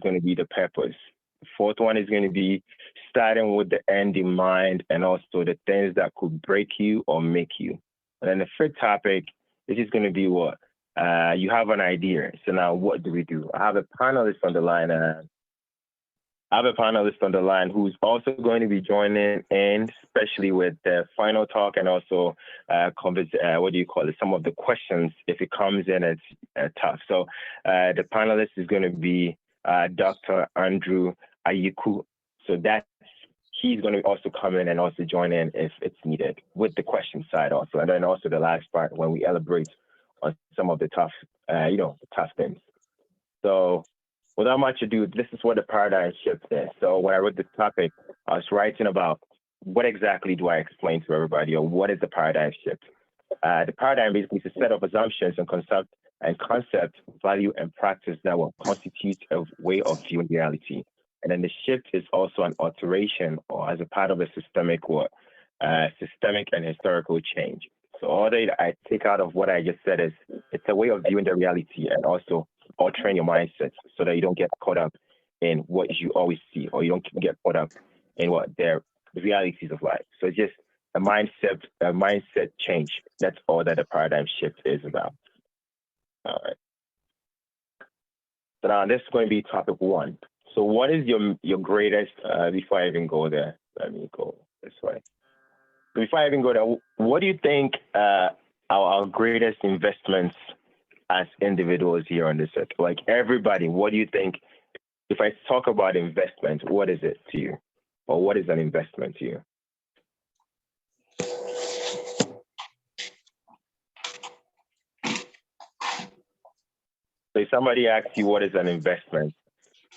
going to be the purpose. The fourth one is going to be starting with the end in mind and also the things that could break you or make you. And then the fifth topic is just going to be what? You have an idea. So now what do we do? I have a panelist on the line. I have a panelist on the line who's also going to be joining in, especially with the final talk and also what do you call it? Some of the questions, if it comes in, it's tough. So the panelist is going to be Dr. Andrew Ayiku. So he's going to also come in and also join in if it's needed with the question side also. And then also the last part when we elaborate on some of the tough, the tough things. So without much ado, this is what the paradigm shift is. So when I wrote the topic, I was writing about what exactly do I explain to everybody, or what is the paradigm shift? The paradigm basically is a set of assumptions and concept, value, and practice that will constitute a way of viewing reality. And then the shift is also an alteration or as a part of a systemic and historical change. So all that I take out of what I just said is it's a way of viewing the reality and also altering your mindset so that you don't get caught up in what you always see, or you don't get caught up in what the realities of life. So it's just a mindset change. That's all that the paradigm shift is about. All right. So now this is going to be topic one. So what is your greatest, before I even go there, let me go this way. Before I even go there, what do you think our greatest investments as individuals here on this earth? Like everybody, what do you think? If I talk about investment, what is it to you? Or what is an investment to you? So if somebody asks you what is an investment,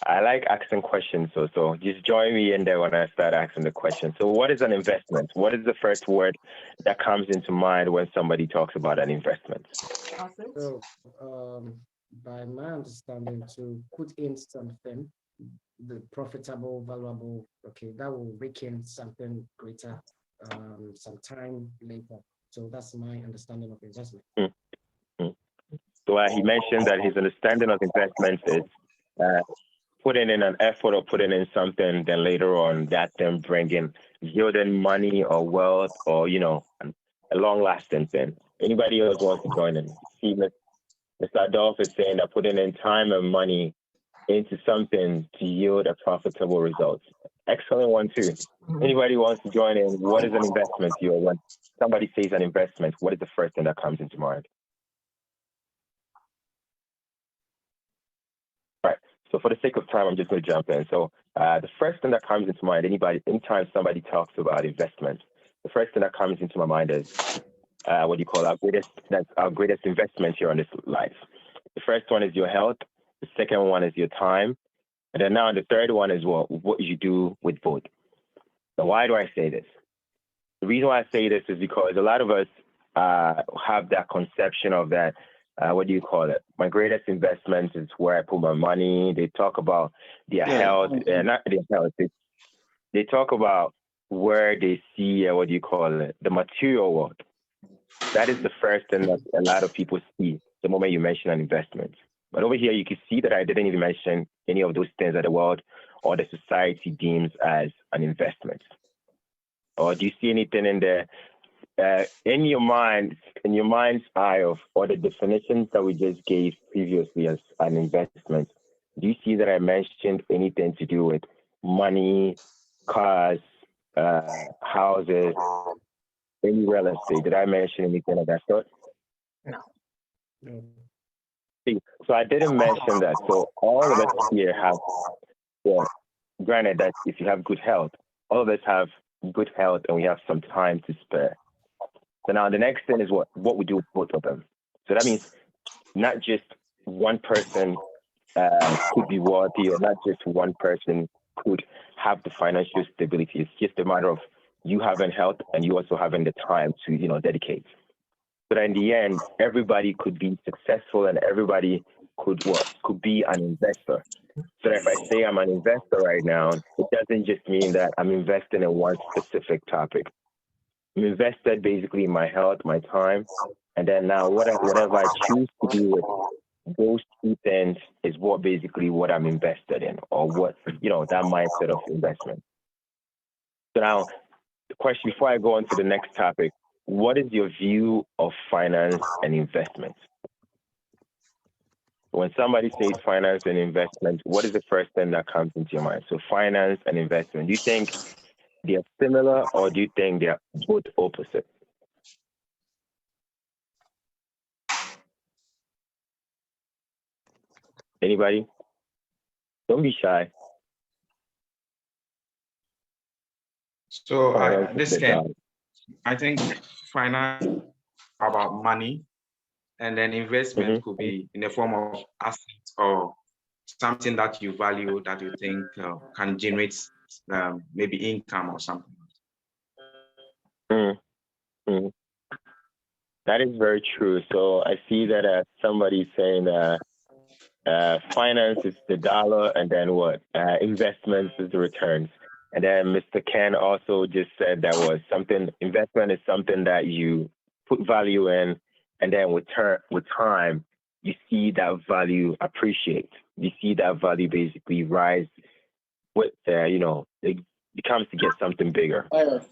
I like asking questions, so just join me in there when I start asking the question. So what is an investment? What is the first word that comes into mind when somebody talks about an investment? So, by my understanding, to put in something, the profitable, valuable, okay, that will rake in something greater sometime later. So that's my understanding of investment. Mm-hmm. So he mentioned that his understanding of investments is putting in an effort or putting in something, then later on that then bringing yielding money or wealth or, a long-lasting thing. Anybody else wants to join in? See, Mr. Adolph is saying that putting in time and money into something to yield a profitable result. Excellent one too. Anybody wants to join in? What is an investment to you? When somebody says an investment, what is the first thing that comes into mind? All right. So for the sake of time, I'm just going to jump in. So the first thing that comes into mind, anytime somebody talks about investment, the first thing that comes into my mind is what do you call our greatest investment here on this life. The first one is your health. The second one is your time. And then now the third one is what you do with both. So why do I say this? The reason why I say this is because a lot of us have that conception of that, what do you call it? My greatest investment is where I put my money. They talk about their health, not their health. They talk about where they see, what do you call it? The material world. That is the first thing that a lot of people see the moment you mention an investment. But over here, you can see that I didn't even mention any of those things that the world or the society deems as an investment. Or do you see anything in there in your mind's eye or the definitions that we just gave previously as an investment? Do you see that I mentioned anything to do with money, cars, houses, any real estate? Did I mention anything of that sort? No. So I didn't mention that. So all of us here have, granted that if you have good health, all of us have good health and we have some time to spare. So now the next thing is what we do with both of them. So that means not just one person could be wealthy, or not just one person could have the financial stability. It's just a matter of you having health and you also having the time to, dedicate. But in the end, everybody could be successful and everybody could be an investor. So if I say I'm an investor right now, it doesn't just mean that I'm investing in one specific topic. I'm invested basically in my health, my time, and then now whatever I choose to do with those two things is what basically what I'm invested in, or what, that mindset of investment. So now, the question before I go on to the next topic, what is your view of finance and investment? When somebody says finance and investment, what is the first thing that comes into your mind? So finance and investment, do you think they're similar, or do you think they're both opposite? Anybody? Don't be shy. So I think finance about money, and then investment could be in the form of assets or something that you value that you think can generate maybe income or something. That is very true. So I see that somebody saying finance is the dollar, and then what? Investments is the returns. And then Mr. Ken also just said that was something, investment is something that you put value in, and then with time, you see that value appreciate. You see that value basically rise with, it becomes to get something bigger. And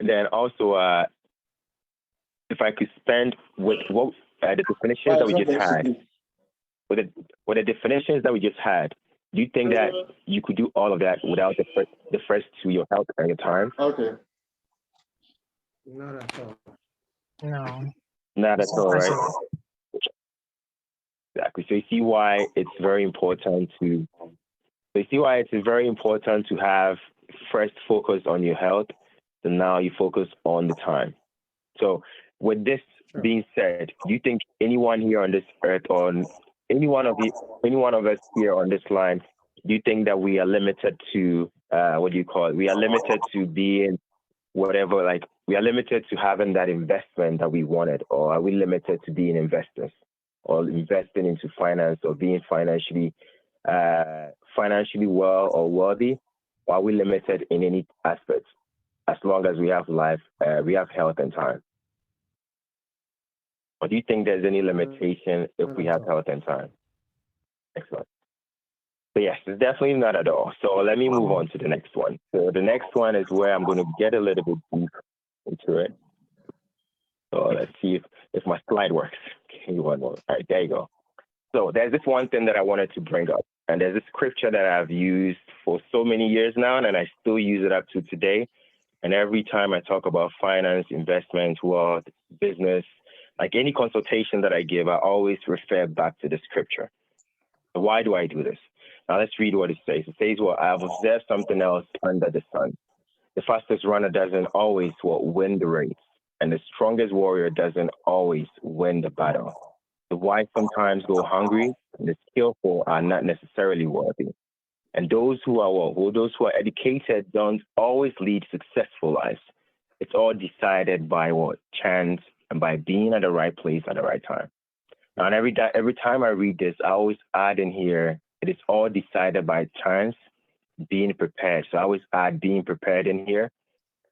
then also, if I could spend with what the definitions that we just had, with the definitions that we just had, do you think that you could do all of that without the first two, your health and your time? Okay. Not at all. No. Not at all, right? Exactly. So you see why it's very important to. So you see why it's very important to have first focus on your health, and now you focus on the time. So with this being said, do you think anyone here on this earth, or any one of us here on this line, do you think that we are limited to we are limited to being whatever, like we are limited to having that investment that we wanted, or are we limited to being investors, or investing into finance, or being financially well or worthy? Or are we limited in any aspect as long as we have life, we have health and time? Or do you think there's any limitation if we have health and time? Excellent. But yes, it's definitely not at all. So let me move on to the next one. So the next one is where I'm going to get a little bit deep into it. So let's see if my slide works. Okay, one more. All right, there you go. So there's this one thing that I wanted to bring up. And there's this scripture that I've used for so many years now, and I still use it up to today. And every time I talk about finance, investment, wealth, business, like any consultation that I give, I always refer back to the scripture. So why do I do this? Now let's read what it says. It says, well, I have observed something else under the sun. The fastest runner doesn't always win the race, and the strongest warrior doesn't always win the battle. The wise sometimes go hungry, and the skillful are not necessarily worthy. And those who are educated don't always lead successful lives. It's all decided by chance, and by being at the right place at the right time. Now, and every time I read this, I always add in here, it is all decided by chance, being prepared. So I always add being prepared in here,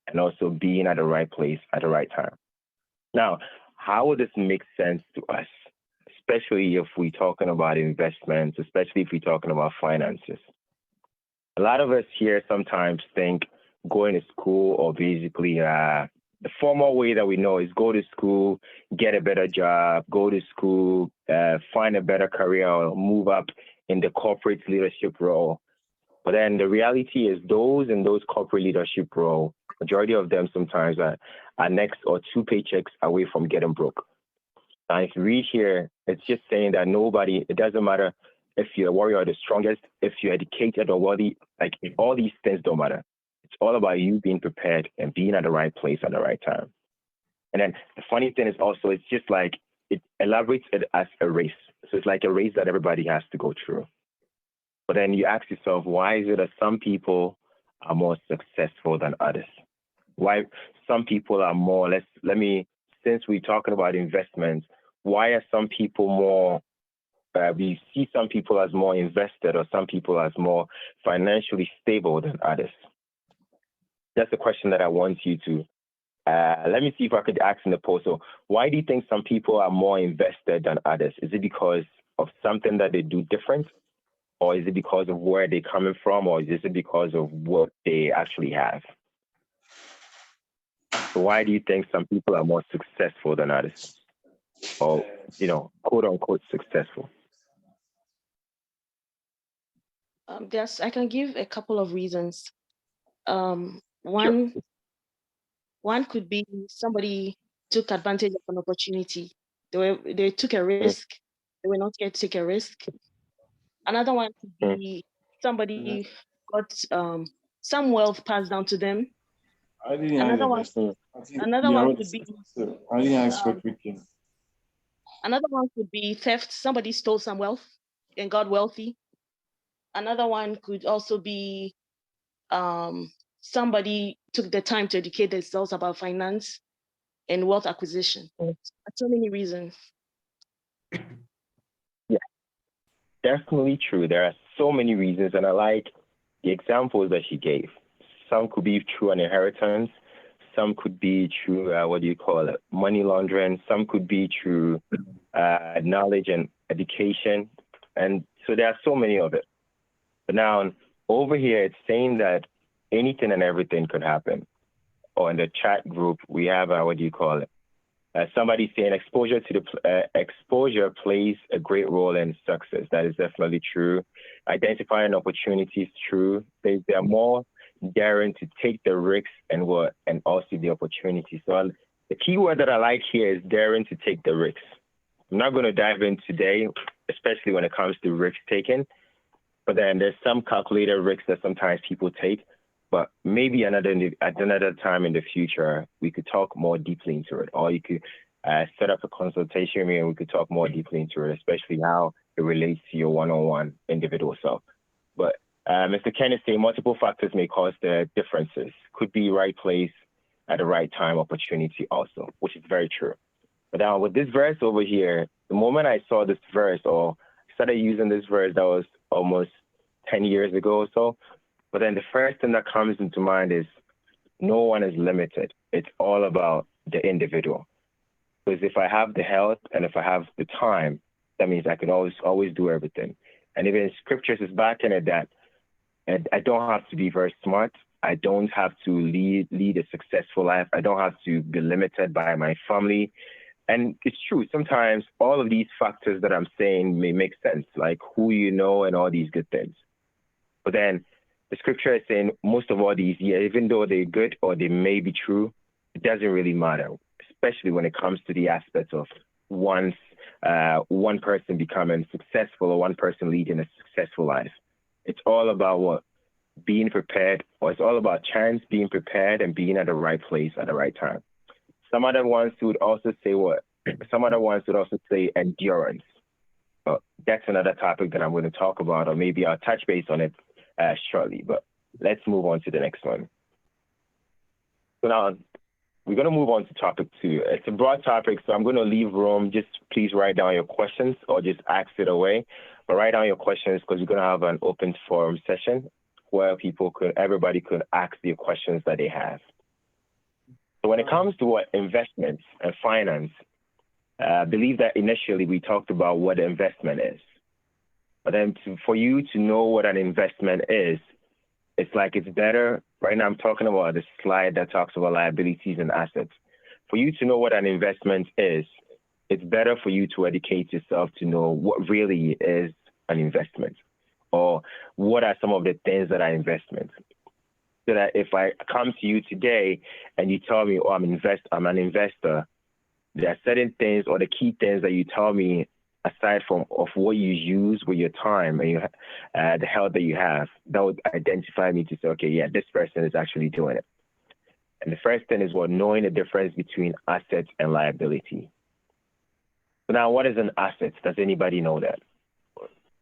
and also being at the right place at the right time. Now, how would this make sense to us, especially if we're talking about investments, especially if we're talking about finances? A lot of us here sometimes think going to school, or basically the formal way that we know is go to school, get a better job, go to school, find a better career, or move up in the corporate leadership role. But then the reality is those in those corporate leadership role, majority of them sometimes are next or two paychecks away from getting broke. And if you read here, it's just saying that it doesn't matter if you're a warrior or the strongest, if you're educated or worthy, like all these things don't matter. It's all about you being prepared and being at the right place at the right time. And then the funny thing is also, it's just like, it elaborates it as a race. So it's like a race that everybody has to go through. But then you ask yourself, why is it that some people are more successful than others? Why some people are more, since we're talking about investments, why are some people more, we see some people as more invested, or some people as more financially stable than others? That's the question that I want you to let me see if I could ask in the poll. So why do you think some people are more invested than others? Is it because of something that they do different? Or is it because of where they're coming from? Or is it because of what they actually have? So why do you think some people are more successful than others? Or, quote unquote successful? I can give a couple of reasons. One could be somebody took advantage of an opportunity. They took a risk. They were not scared to take a risk. Another one could be somebody got some wealth passed down to them. Another one could be another one could be theft. Somebody stole some wealth and got wealthy. Another one could also be somebody took the time to educate themselves about finance and wealth acquisition. So many reasons. Yeah, definitely true. There are so many reasons, and I like the examples that she gave. Some could be through an inheritance. Some could be through, money laundering. Some could be through knowledge and education. And so there are so many of it. But now over here, it's saying that anything and everything could happen. Or in the chat group, we have, somebody saying exposure plays a great role in success. That is definitely true. Identifying opportunities, true. They are more daring to take the risks and also the opportunities. So the key word that I like here is daring to take the risks. I'm not going to dive in today, especially when it comes to risk taking. But then there's some calculated risks that sometimes people take. But maybe at another time in the future, we could talk more deeply into it. Or you could set up a consultation and we could talk more deeply into it, especially how it relates to your one-on-one individual self. But Mr. Ken is saying multiple factors may cause the differences. Could be right place at the right time, opportunity also, which is very true. But now with this verse over here, the moment I saw this verse or started using this verse, that was almost 10 years ago or so. But then the first thing that comes into mind is no one is limited. It's all about the individual. Because if I have the health and if I have the time, that means I can always do everything. And even scriptures is backing it that I don't have to be very smart. I don't have to lead a successful life. I don't have to be limited by my family. And it's true. Sometimes all of these factors that I'm saying may make sense, like who you know and all these good things. But then the scripture is saying most of all these, even though they're good or they may be true, it doesn't really matter, especially when it comes to the aspect of one person becoming successful or one person leading a successful life. It's all about being prepared, or it's all about chance, being prepared and being at the right place at the right time. Some other ones would also say endurance. That's another topic that I'm going to talk about, or maybe I'll touch base on it shortly, but let's move on to the next one. So now we're going to move on to topic 2. It's a broad topic, so I'm going to leave room. Just please write down your questions or just ask it away. But write down your questions because we're going to have an open forum session where everybody could ask the questions that they have. So when it comes to investments and finance, I believe that initially we talked about what investment is. But then for you to know what an investment is, it's better. Right now I'm talking about the slide that talks about liabilities and assets. For you to know what an investment is, it's better for you to educate yourself to know what really is an investment, or what are some of the things that are investments. So that if I come to you today and you tell me, I'm an investor, there are certain things or the key things that you tell me aside from what you use with your time and the health that you have, that would identify me to say, okay, yeah, this person is actually doing it. And the first thing is knowing the difference between assets and liability. So now, what is an asset? Does anybody know that?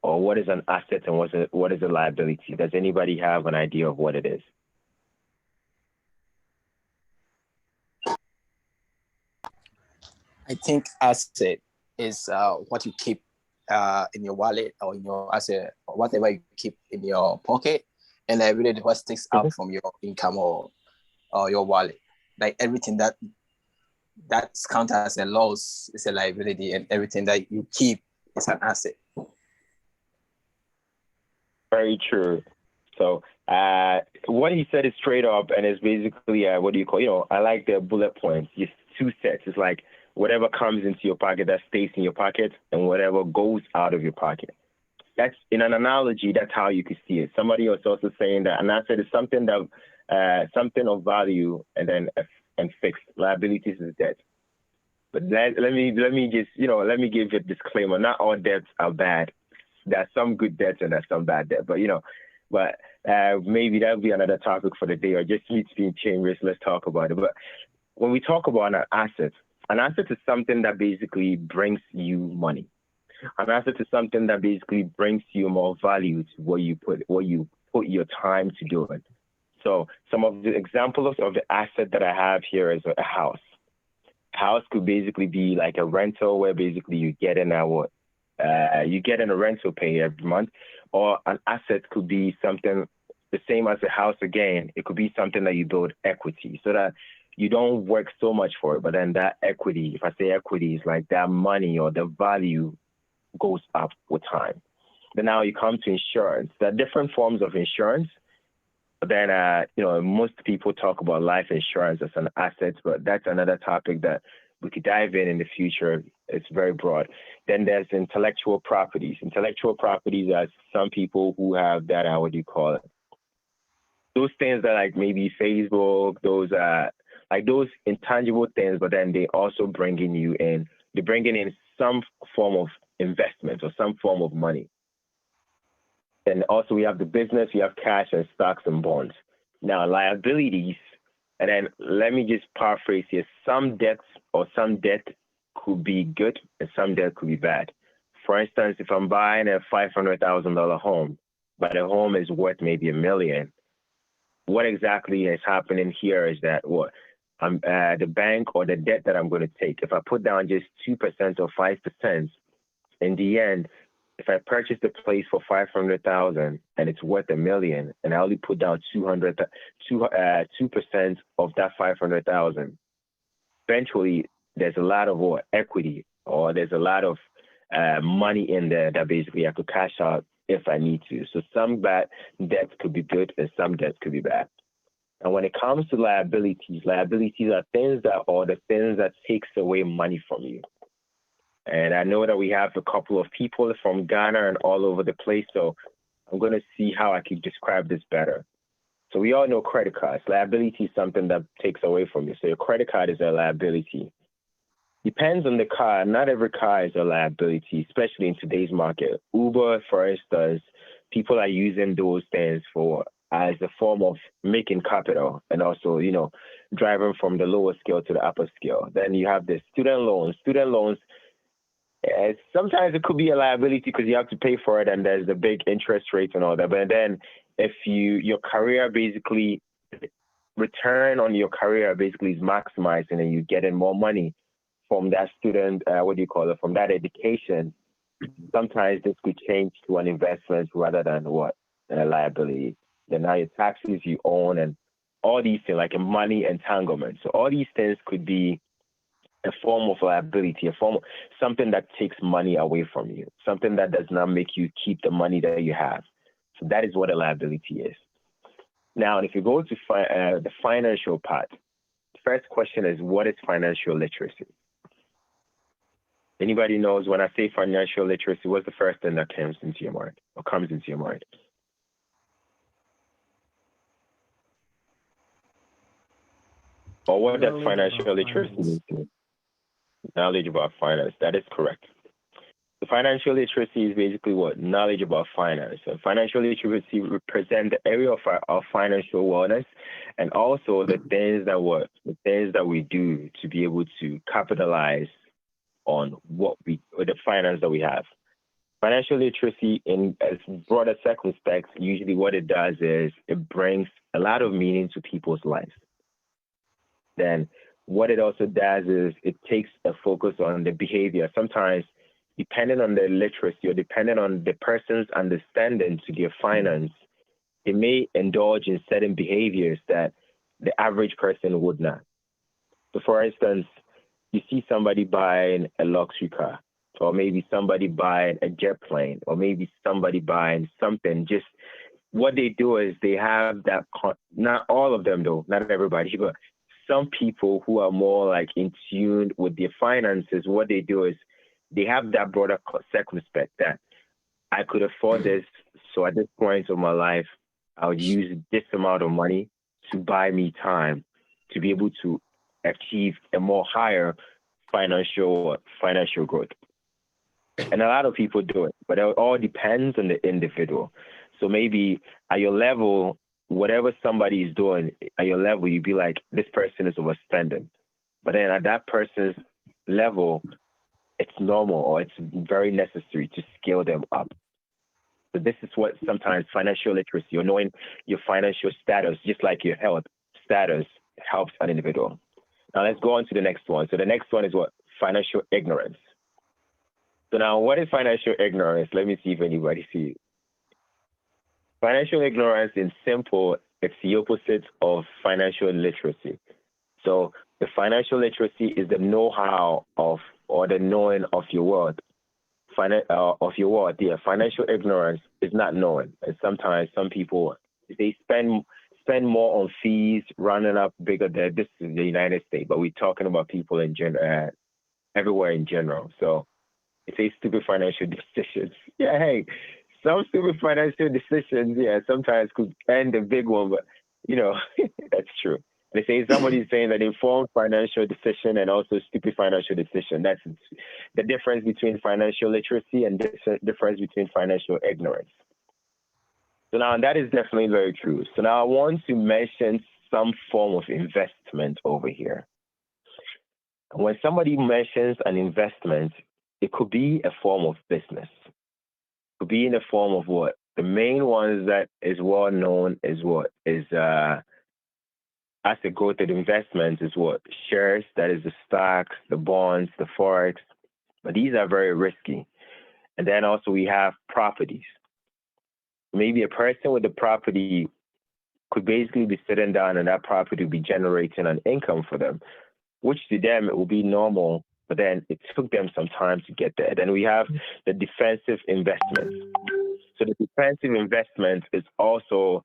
Or what is an asset and what is a liability? Does anybody have an idea of what it is? I think asset is what you keep in your wallet or in your asset, or whatever you keep in your pocket, and liability what sticks out from your income or your wallet. like everything that's counted as a loss is a liability, and everything that you keep is an asset. Very true. So what he said is straight up, and it's basically what do you call? I like the bullet points. It's two sets. It's like whatever comes into your pocket that stays in your pocket, and whatever goes out of your pocket. That's in an analogy. That's how you could see it. Somebody was also saying that an asset is something that something of value, and fixed. Liabilities is debt. But let me just let me give a disclaimer. Not all debts are bad. There's some good debts and there's some bad debt. But maybe that'll be another topic for the day, or just me being chambers. Let's talk about it. But when we talk about an asset is something that basically brings you money. An asset is something that basically brings you more value to what you put your time to do it. So some of the examples of the asset that I have here is a house. A house could basically be like a rental where basically you get in a rental pay every month, or an asset could be something the same as a house again. It could be something that you build equity so that you don't work so much for it, but then that equity, if I say equity, is like that money or the value goes up with time. Then now you come to insurance. There are different forms of insurance. But then, most people talk about life insurance as an asset, but that's another topic that we could dive in the future. It's very broad. Then there's intellectual properties. Intellectual properties are some people who have that, what do you call it? Those things that like maybe Facebook, those like those intangible things, but then they also bringing in some form of investment or some form of money. And also we have the business, we have cash and stocks and bonds. Now liabilities, and then let me just paraphrase here. Some debt could be good and some debt could be bad. For instance, if I'm buying a $500,000 home, but the home is worth maybe $1 million, what exactly is happening here is that the bank or the debt that I'm going to take, if I put down just 2% or 5%, in the end, if I purchase the place for $500,000 and it's worth $1 million, and I only put down 2% of that $500,000, eventually there's a lot of equity, or there's a lot of money in there that basically I could cash out if I need to. So some bad debts could be good and some debts could be bad. And when it comes to liabilities are things that takes away money from you. And I know that we have a couple of people from Ghana and all over the place, so I'm going to see how I can describe this better. So we all know credit cards. Liability is something that takes away from you. So your credit card is a liability. Depends on the car. Not every car is a liability, especially in today's market. Uber, for instance, people are using those things as a form of making capital and also, driving from the lower scale to the upper scale. Then you have the student loans. Student loans, sometimes it could be a liability because you have to pay for it and there's the big interest rates and all that. But then if your career basically, return on your career basically is maximizing and you're getting more money from that student, from that education, sometimes this could change to an investment rather than a liability. Then now your taxes you own and all these things, like a money entanglement. So all these things could be a form of liability, a form of something that takes money away from you, something that does not make you keep the money that you have. So that is what a liability is. Now, if you go to the financial part, the first question is, what is financial literacy? Anybody knows when I say financial literacy, what's the first thing that comes into your mind? Or what does financial literacy mean? Knowledge about finance. That is correct. The financial literacy is basically knowledge about finance. And financial literacy represents the area of financial wellness and also the things that we do to be able to capitalize on the finance that we have. Financial literacy, in as broader circumspects, usually what it does is it brings a lot of meaning to people's lives. Then what it also does is it takes a focus on the behavior. Sometimes, depending on the literacy or depending on the person's understanding to their finance, they may indulge in certain behaviors that the average person would not. So for instance, you see somebody buying a luxury car, or maybe somebody buying a jet plane, or maybe somebody buying something. Just what they do is they have that, not all of them though, not everybody, but some people who are more like in tune with their finances, what they do is they have that broader circumspect that I could afford this. So at this point of my life, I would use this amount of money to buy me time to be able to achieve a more higher financial growth. And a lot of people do it, but it all depends on the individual. So maybe at your level, whatever somebody is doing at your level, you'd be like, this person is overspending. But then at that person's level, it's normal or it's very necessary to scale them up. So this is what sometimes financial literacy, or knowing your financial status, just like your health status, helps an individual. Now let's go on to the next one. So the next one is what? Financial ignorance. So now what is financial ignorance? Let me see if anybody sees it. Financial ignorance, in simple, it's the opposite of financial literacy. So the financial literacy is the know-how of, or the knowing of your world. Financial ignorance is not knowing. And sometimes some people, they spend more on fees, running up bigger debt. This is the United States, but we're talking about people in general, everywhere in general. So it's a stupid financial decisions. Yeah, hey, some stupid financial decisions, yeah, sometimes could end a big one, but that's true. They say somebody's saying that informed financial decision and also stupid financial decision. That's the difference between financial literacy and the difference between financial ignorance. So now that is definitely very true. So now I want to mention some form of investment over here. When somebody mentions an investment, it could be a form of business. It could be in the form of what? The main ones that is well known is what? Is as a growth in investments is what? Shares, that is the stocks, the bonds, the forex. But these are very risky. And then also we have properties. Maybe a person with the property could basically be sitting down and that property will be generating an income for them, which to them it will be normal, but then it took them some time to get there. Then we have the defensive investments. So the defensive investment is also,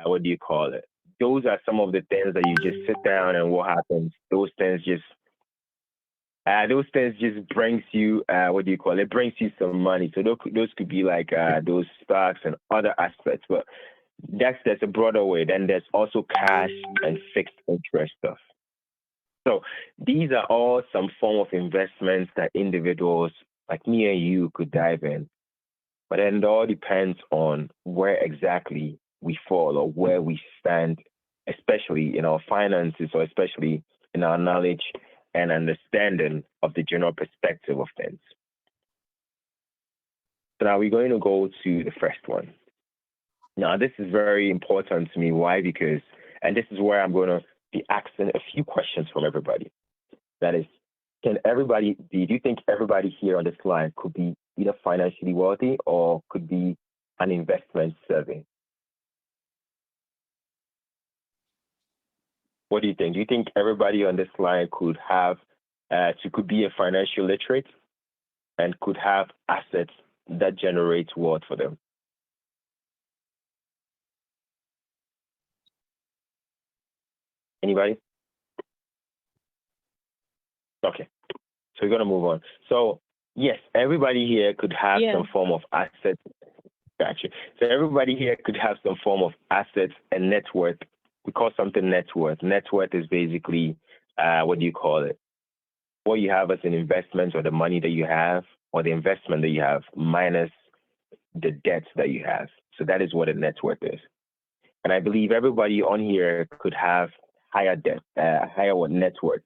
what do you call it? Those are some of the things that you just sit down and what happens. Those things just brings you, what do you call it? It brings you some money. So those could be like those stocks and other aspects, but that's a broader way. Then there's also cash and fixed interest stuff. So these are all some form of investments that individuals like me and you could dive in. But then it all depends on where exactly we fall or where we stand, especially in our finances or especially in our knowledge and understanding of the general perspective of things. So now we're going to go to the first one. Now, this is very important to me. Why? Because, and this is where I'm going to be asking a few questions from everybody. That is, do you think everybody here on this line could be either financially wealthy or could be an investment savvy? What do you think? Do you think everybody on this line could be a financial literate and could have assets that generate wealth for them? Anybody? Okay, so we're gonna move on. So yes, everybody here could have some form of assets. Gotcha. So everybody here could have some form of assets and net worth. We call something net worth. Net worth is basically, what do you call it? What you have as an investment, or the money that you have, or the investment that you have, minus the debts that you have. So that is what a net worth is. And I believe everybody on here could have higher debt, higher net worth.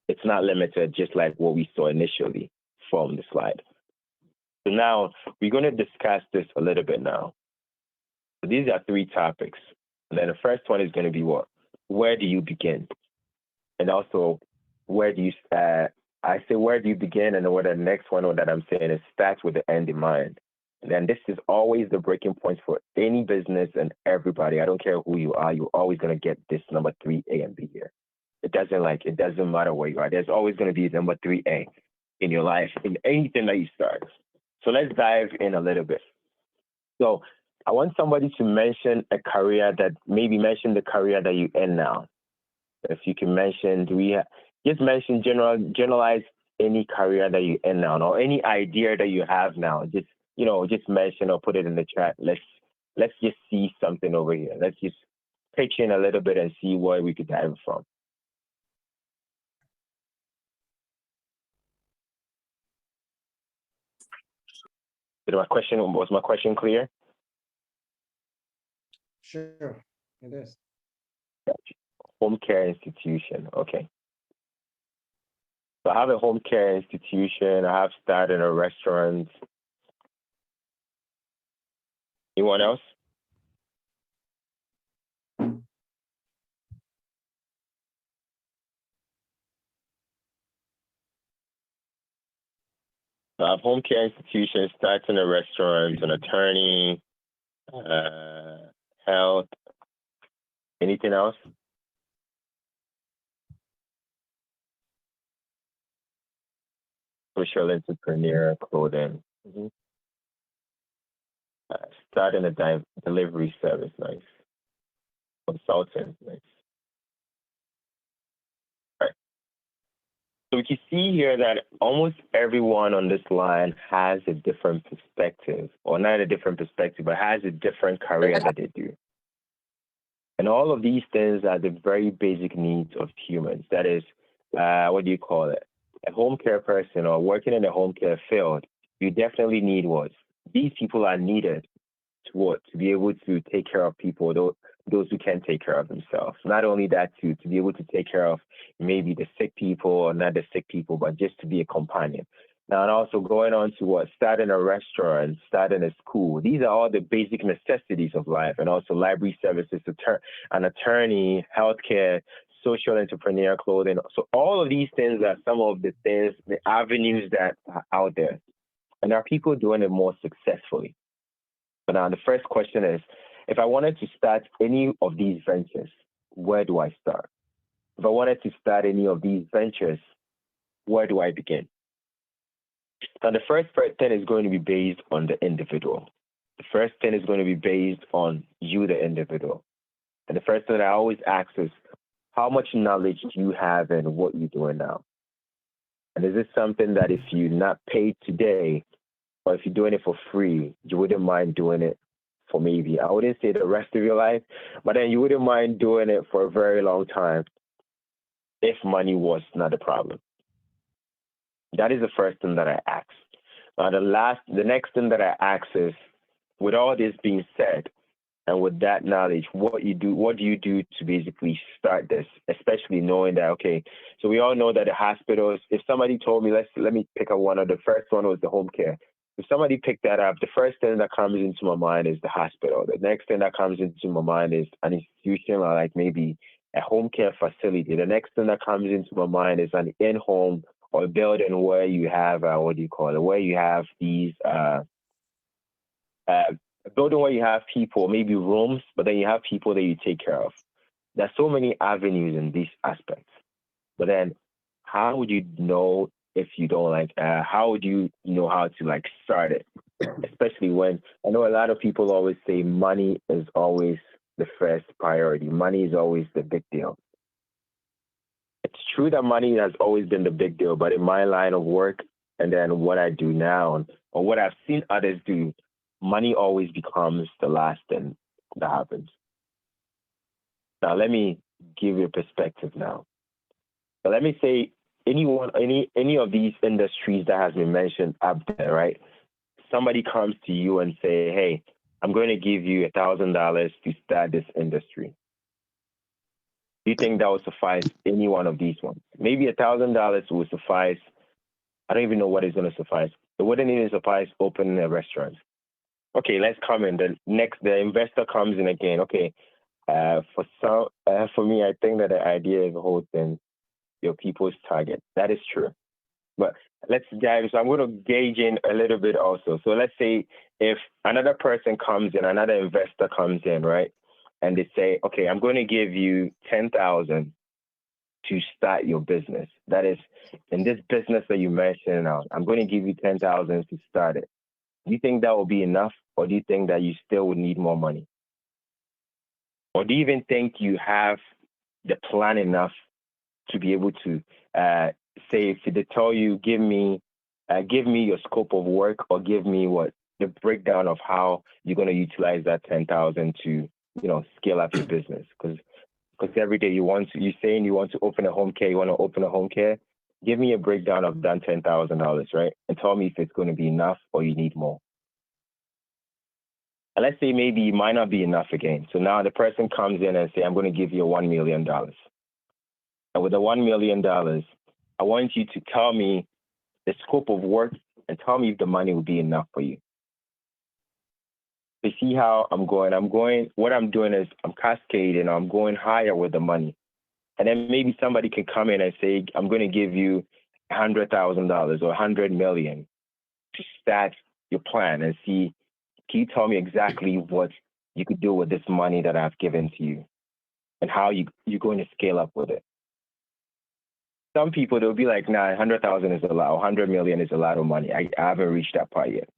It's not limited, just like what we saw initially from the slide. So now we're going to discuss this a little bit now. So these are three topics. And then the first one is going to be what? Where do you begin? And also, where do you, I say, where do you begin? And what the next one that I'm saying is start with the end in mind. And then this is always the breaking point for any business and everybody. I don't care who you are, you're always going to get this number 3, A and B here. The it doesn't matter where you are. There's always going to be number 3A in your life, in anything that you start. So let's dive in a little bit. So I want somebody to mention a career mention the career that you in now. If you can mention, just mention generalize any career that you in now, or any idea that you have now. Just mention or put it in the chat. Let's just see something over here. Let's just pitch in a little bit and see where we could dive from. Was my question clear? Sure, it is. Home care institution. Okay. So I have a home care institution. I have started a restaurant. Anyone else? I have home care institution, starting a restaurant, an attorney, health. Anything else? Social entrepreneur, clothing. Mm-hmm. Starting a delivery service, nice. Consultant, nice. All right. So we can see here that almost everyone on this line has a different perspective, or not a different perspective, but has a different career that they do. And all of these things are the very basic needs of humans. That is, what do you call it? A home care person or working in the home care field, you definitely need what? These people are needed to be able to take care of people, those who can't take care of themselves. Not only that, to be able to take care of maybe the sick people or not the sick people, but just to be a companion. Now, and also going on to starting a restaurant, starting a school. These are all the basic necessities of life, and also library services, an attorney, healthcare, social entrepreneur, clothing. So all of these things are some of the things, the avenues that are out there. And are people doing it more successfully? But now the first question is, if I wanted to start any of these ventures, where do I start? If I wanted to start any of these ventures, where do I begin? Now, the first thing is going to be based on the individual. The first thing is going to be based on you, the individual. And the first thing I always ask is, how much knowledge do you have in what you're doing now? And is this something that if you're not paid today, or if you're doing it for free, you wouldn't mind doing it for maybe, I wouldn't say the rest of your life, but then you wouldn't mind doing it for a very long time if money was not a problem? That is the first thing that I ask. Now, the next thing that I ask is, with all this being said, and with that knowledge, what do you do to basically start this, especially knowing that, okay, so we all know that the hospitals, if somebody told me, let me pick up one of the first one was the home care. If somebody picked that up, the first thing that comes into my mind is the hospital. The next thing that comes into my mind is an institution or like maybe a home care facility. The next thing that comes into my mind is an in-home or a building where you have, where you have these, a building where you have people, maybe rooms, but then you have people that you take care of. There's so many avenues in these aspects. But then how would you know if you don't how would you know how to start it? Especially when I know a lot of people always say money is always the first priority. Money is always the big deal. It's true that money has always been the big deal, but in my line of work and then what I do now or what I've seen others do, money always becomes the last thing that happens. Now, let me give you a perspective now. So let me say any of these industries that has been mentioned up there, right? Somebody comes to you and say, hey, I'm going to give you $1,000 to start this industry. Do you think that would suffice any one of these ones? Maybe $1,000 would suffice. I don't even know what is going to suffice. It wouldn't even suffice opening a restaurant. Okay, let's come in. The investor comes in again. Okay, for me, I think that the idea is the whole thing, your people's target. That is true. But let's dive. So I'm going to gauge in a little bit also. So let's say if another person comes in, another investor comes in, right? And they say, okay, I'm going to give you $10,000 to start your business. That is, in this business that you mentioned now, I'm going to give you 10,000 to start it. Do you think that will be enough, or do you think that you still would need more money? Or do you even think you have the plan enough to be able to say, if they tell you, give me your scope of work, or give me the breakdown of how you're going to utilize that 10,000 to, scale up your business? Because every day you're saying you want to open a home care, you want to open a home care. Give me a breakdown of that $10,000, right? And tell me if it's going to be enough or you need more. And let's say maybe it might not be enough again. So now the person comes in and say, I'm going to give you $1 million. And with the $1 million, I want you to tell me the scope of work and tell me if the money will be enough for you. You see how I'm going? What I'm doing is I'm cascading, I'm going higher with the money. And then maybe somebody can come in and say, I'm going to give you $100,000 or $100 million to start your plan and see, can you tell me exactly what you could do with this money that I've given to you and how you're going to scale up with it? Some people, they'll be like, nah, 100,000 is a lot, 100 million is a lot of money. I haven't reached that part yet.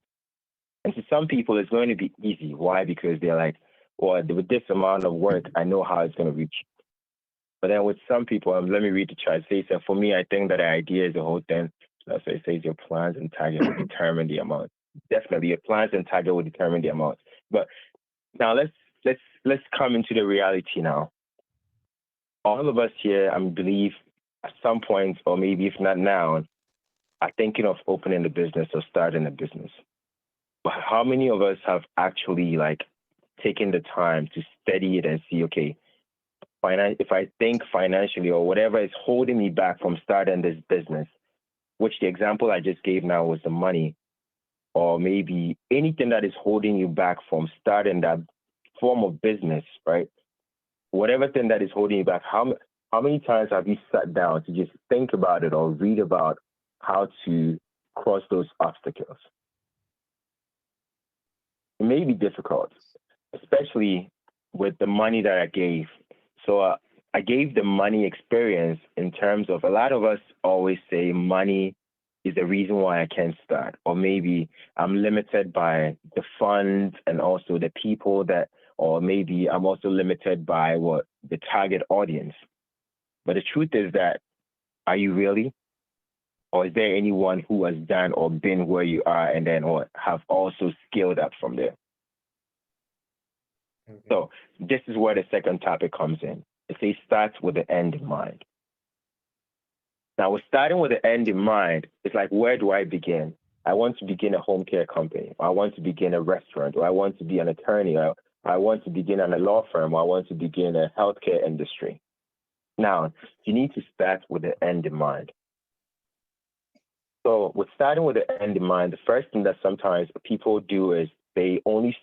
And to some people, it's going to be easy. Why? Because they're like, well, with this amount of work, I know how it's going to reach. But then with some people, let me read the chart. It says, for me, I think that the idea is the whole thing. So it says your plans and target will determine the amount. Definitely, your plans and target will determine the amount. But now let's come into the reality now. All of us here, I believe, at some point, or maybe if not now, are thinking of opening a business or starting a business. But how many of us have actually taken the time to study it and see, okay, if I think financially or whatever is holding me back from starting this business, which the example I just gave now was the money, or maybe anything that is holding you back from starting that form of business, right? Whatever thing that is holding you back, how many times have you sat down to just think about it or read about how to cross those obstacles? It may be difficult, especially with the money that I gave. So I gave the money experience in terms of, a lot of us always say money is the reason why I can't start, or maybe I'm limited by the funds and also the people that, or maybe I'm also limited by the target audience. But the truth is that, are you really? Or is there anyone who has done or been where you are and then or have also scaled up from there? Okay. So this is where the second topic comes in. It says start with the end in mind. Now, with starting with the end in mind, it's like, where do I begin? I want to begin a home care company, or I want to begin a restaurant, or I want to be an attorney, or I want to begin in a law firm, or I want to begin a healthcare industry. Now, you need to start with the end in mind. So with starting with the end in mind, the first thing that sometimes people do is they only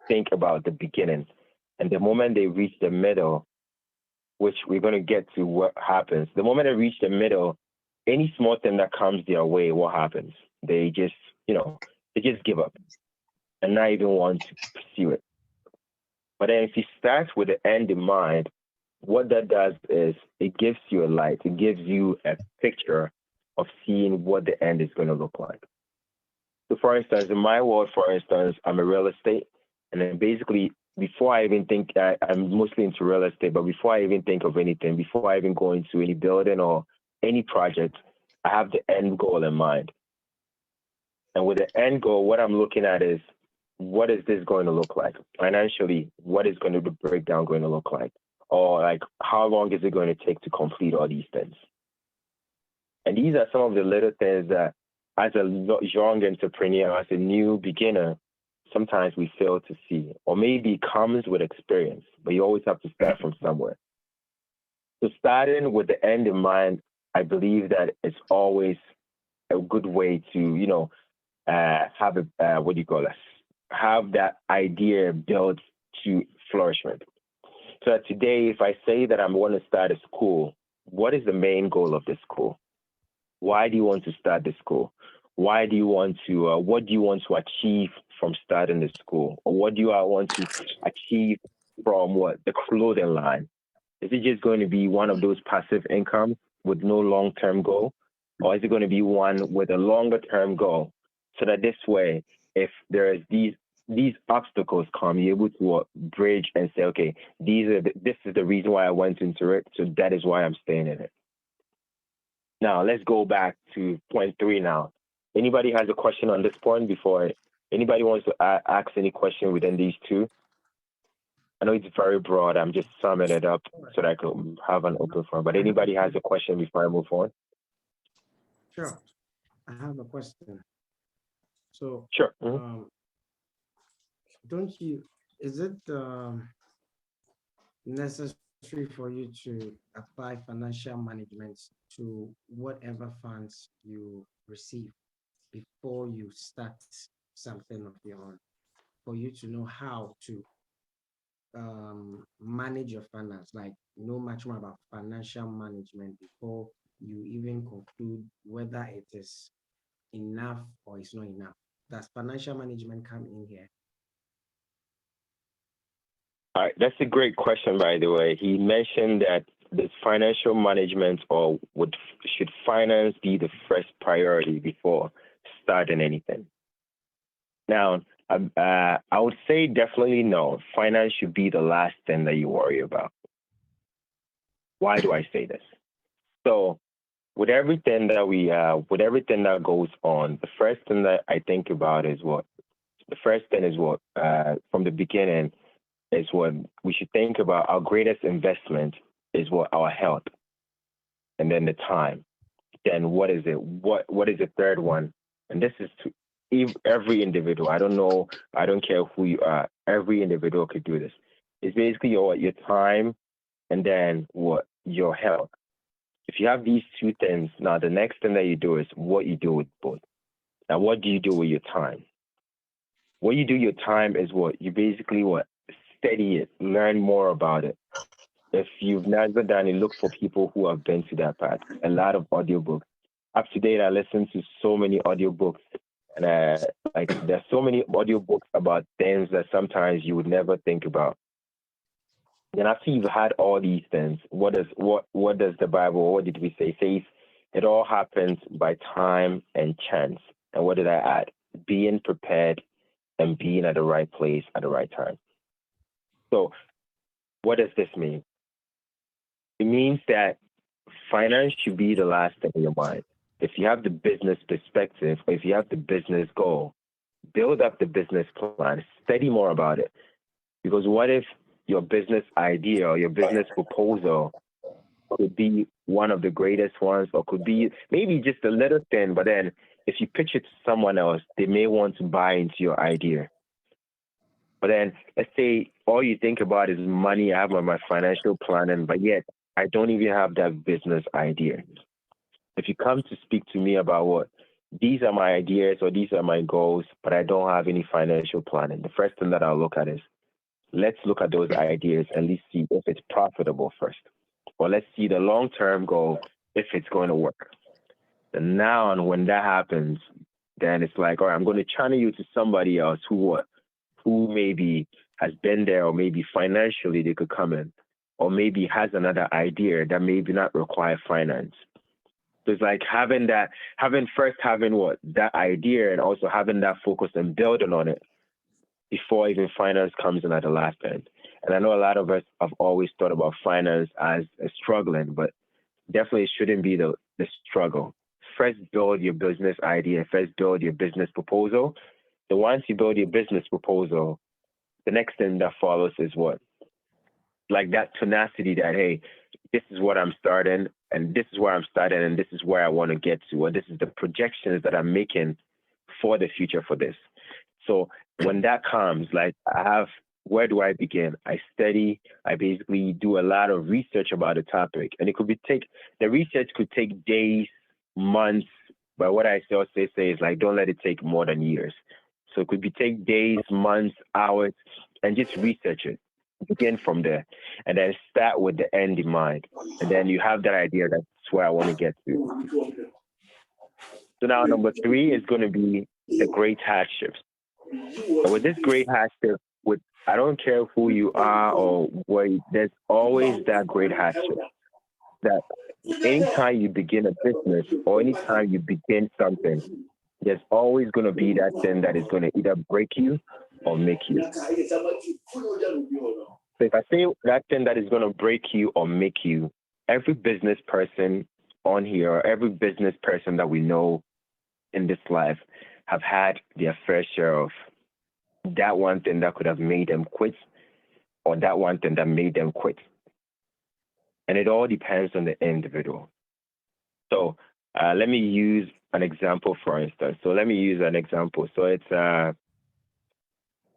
think about the beginning. And the moment they reach the middle, which we're going to get to what happens, the moment they reach the middle, any small thing that comes their way, what happens? They just, they just give up and not even want to pursue it. But then if you start with the end in mind, what that does is it gives you a light. It gives you a picture of seeing what the end is going to look like. So for instance, in my world, I'm a real estate. And then basically, before I even think, I'm mostly into real estate, but before I even think of anything, before I even go into any building or any project, I have the end goal in mind. And with the end goal, what I'm looking at is, what is this going to look like? Financially, what is going to the breakdown going to look like? Or how long is it going to take to complete all these things? And these are some of the little things that, as a young entrepreneur, as a new beginner, sometimes we fail to see, or maybe it comes with experience, but you always have to start from somewhere. So starting with the end in mind, I believe that it's always a good way to, have have that idea built to flourishment. So today, if I say that I'm going to start a school, what is the main goal of the school? Why do you want to start the school? Why do you want to, what do you want to achieve from starting the school? Or what do you want to achieve from the clothing line? Is it just going to be one of those passive incomes with no long-term goal? Or is it going to be one with a longer-term goal? So that this way, if there is these obstacles come, you're able to bridge and say, okay, this is the reason why I went into it, so that is why I'm staying in it. Now, let's go back to point 3 now. Anybody has a question on this point before? Anybody wants to ask any question within these two? I know it's very broad. I'm just summing it up so that I can have an open forum. But anybody has a question before I move on? Sure. I have a question. So, sure. Is it necessary for you to apply financial management to whatever funds you receive before you start something of your own, for you to know how to manage your finance, like know much more about financial management before you even conclude whether it is enough or it's not enough? Does financial management come in here? All right, that's a great question, by the way. He mentioned that this financial management, or should finance be the first priority before starting anything? Now, I would say definitely no. Finance should be the last thing that you worry about. Why do I say this? So, with everything that goes on, the first thing that I think about is from the beginning is what we should think about. Our greatest investment is our health, and then the time. Then what is it? What is the third one? And this is to every individual. I don't care who you are. Every individual could do this. It's basically your time, and then your health. If you have these two things, now the next thing that you do is what you do with both. Now, what do you do with your time? What you do your time is you basically study it, learn more about it. If you've never done it, look for people who have been to that path. A lot of audiobooks. Up to date, I listen to so many audiobooks, and there's so many audiobooks about things that sometimes you would never think about. Then after you've had all these things, what does the Bible? What did we say? It says it all happens by time and chance. And what did I add? Being prepared and being at the right place at the right time. So, what does this mean? It means that finance should be the last thing in your mind. If you have the business perspective, or if you have the business goal, build up the business plan, study more about it. Because what if your business idea or your business proposal could be one of the greatest ones, or could be maybe just a little thing, but then if you pitch it to someone else, they may want to buy into your idea. But then let's say all you think about is money. I have my financial planning, but yet I don't even have that business idea. If you come to speak to me about these are my ideas or these are my goals, but I don't have any financial planning, the first thing that I'll look at is, let's look at those ideas and let's see if it's profitable first. Or let's see the long-term goal, if it's going to work. And now when that happens, then it's like, all right, I'm going to channel you to somebody else who maybe has been there, or maybe financially they could come in, or maybe has another idea that maybe not require finance. So it's like having that idea, and also having that focus and building on it before even finance comes in at the last end. And I know a lot of us have always thought about finance as a struggling, but definitely it shouldn't be the struggle. First, build your business idea. First, build your business proposal. So once you build your business proposal, the next thing that follows is like that tenacity that, hey, this is what I'm starting, and this is where I'm starting, and this is where I want to get to, or this is the projections that I'm making for the future for this. So when that comes, like where do I begin? I study. I basically do a lot of research about a topic, and the research could take days, months. But what I also say is like, don't let it take more than years. So it could take days, months, hours, and just research it. Begin from there, and then start with the end in mind. And then you have that idea, that's where I want to get to. So now number 3 is going to be the great hardships. So with this great hardship, with I don't care who you are or where, there's always that great hardship that anytime you begin a business or anytime you begin something, there's always going to be that thing that is going to either break you or make you. So if I say that thing that is going to break you or make you, every business person on here, or every business person that we know in this life have had their fair share of that one thing that could have made them quit or that one thing that made them quit. And it all depends on the individual. So let me use an example, for instance. So it's,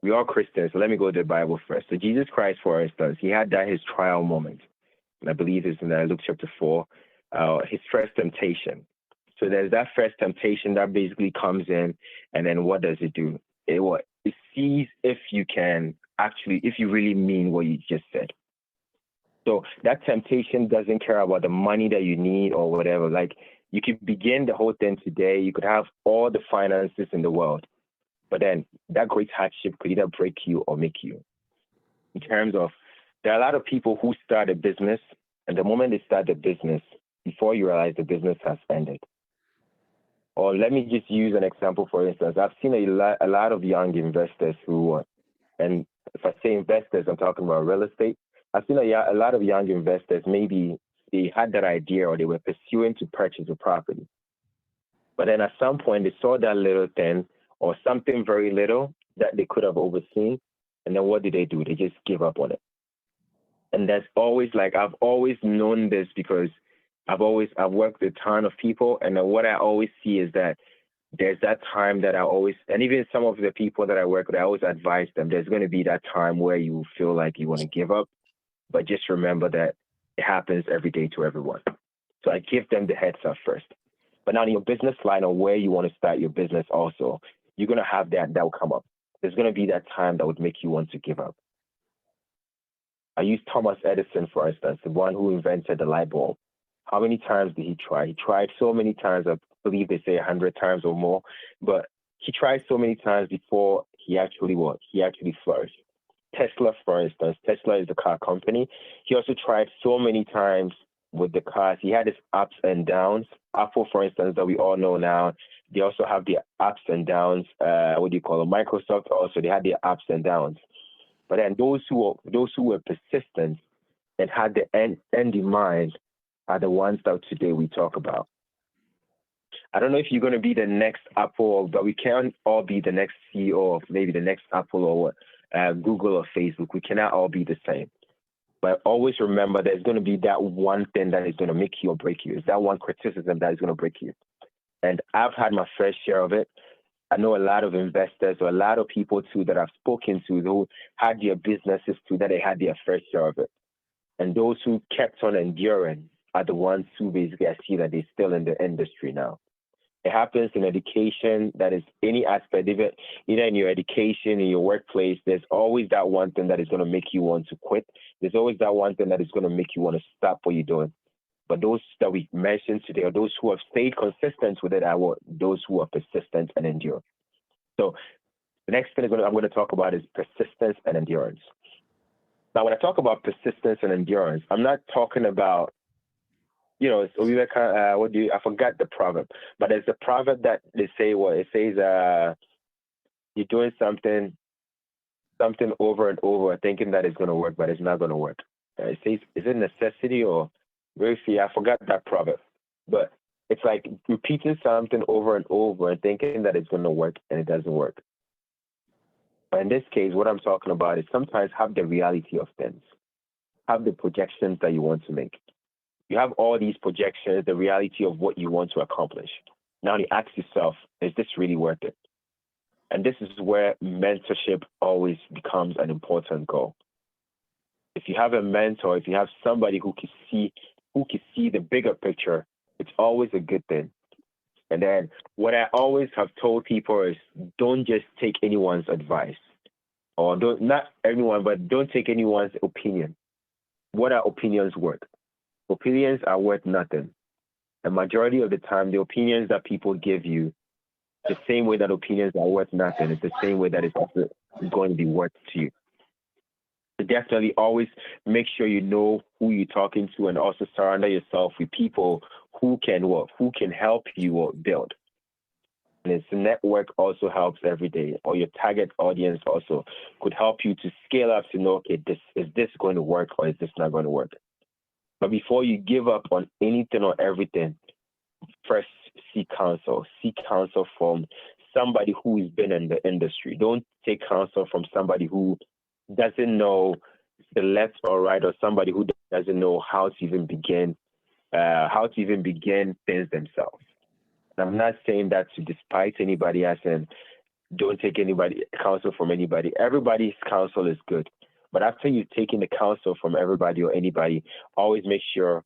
we are Christians. So let me go to the Bible first. So Jesus Christ, for instance, he had his trial moment. And I believe it's in Luke chapter 4, his first temptation. So there's that first temptation that basically comes in, and then what does it do? It sees if you really mean what you just said. So that temptation doesn't care about the money that you need or whatever. Like, you could begin the whole thing today. You could have all the finances in the world, but then that great hardship could either break you or make you. In terms of, there are a lot of people who start a business, and the moment they start the business, before you realize the business has ended. Or let me just use an example, for instance. I've seen a lot of young investors who, and if I say investors, I'm talking about real estate. I've seen a lot of young investors, maybe they had that idea or they were pursuing to purchase a property. But then at some point, they saw that little thing or something very little that they could have overseen. And then what did they do? They just give up on it. And that's always, like, I've always known this because I've worked with a ton of people. And then what I always see is that there's that time that and even some of the people that I work with, I always advise them, there's going to be that time where you feel like you want to give up. But just remember that it happens every day to everyone. So I give them the heads up first. But now in your business line or where you want to start your business also, you're going to have that will come up. There's going to be that time that would make you want to give up. I use Thomas Edison, for instance, the one who invented the light bulb. How many times did he try? He tried so many times, I believe they say 100 times or more, but he tried so many times before he actually flourished. Tesla, for instance, Tesla is the car company. He also tried so many times with the cars. He had his ups and downs. Apple, for instance, that we all know now, they also have their ups and downs. Microsoft also, they had their ups and downs. But then those who were persistent and had the end in mind are the ones that today we talk about. I don't know if you're going to be the next Apple, but we can't all be the next CEO of maybe the next Apple or Google or Facebook. We cannot all be the same. But always remember there's going to be that one thing that is going to make you or break you. It's that one criticism that is going to break you. And I've had my fair share of it. I know a lot of investors or a lot of people too that I've spoken to who had their businesses too, that they had their fair share of it. And those who kept on enduring are the ones who basically I see that they're still in the industry now. It happens in education, that is any aspect of it, either in your education, in your workplace, there's always that one thing that is going to make you want to quit. There's always that one thing that is going to make you want to stop what you're doing. But those that we mentioned today are those who have stayed consistent with it, those who are persistent and endure. So the next thing I'm going to talk about is persistence and endurance. Now, when I talk about persistence and endurance, I'm not talking about, I forgot the proverb, but there's a proverb that they say, it says, you're doing something over and over, thinking that it's going to work, but it's not going to work. It says, is it necessity or very few? I forgot that proverb, but it's like repeating something over and over and thinking that it's going to work and it doesn't work. But in this case, what I'm talking about is sometimes have the reality of things, have the projections that you want to make. You have all these projections, the reality of what you want to accomplish. Now you ask yourself, is this really worth it? And this is where mentorship always becomes an important goal. If you have a mentor, if you have somebody who can see the bigger picture, it's always a good thing. And then what I always have told people is don't just take anyone's advice, or not everyone, but don't take anyone's opinion. What are opinions worth? Opinions are worth nothing. The majority of the time, the opinions that people give you, the same way that opinions are worth nothing, it's the same way that it's also going to be worth to you. So definitely always make sure you know who you're talking to, and also surround yourself with people who can help you build. And its network also helps every day, or your target audience also could help you to scale up to know, okay, is this going to work or is this not going to work? But before you give up on anything or everything, first seek counsel. Seek counsel from somebody who has been in the industry. Don't take counsel from somebody who doesn't know the left or right, or somebody who doesn't know how to even begin things themselves. And I'm not saying that to despise anybody, as in don't take anybody counsel from anybody. Everybody's counsel is good. But after you've taken the counsel from everybody or anybody, always make sure,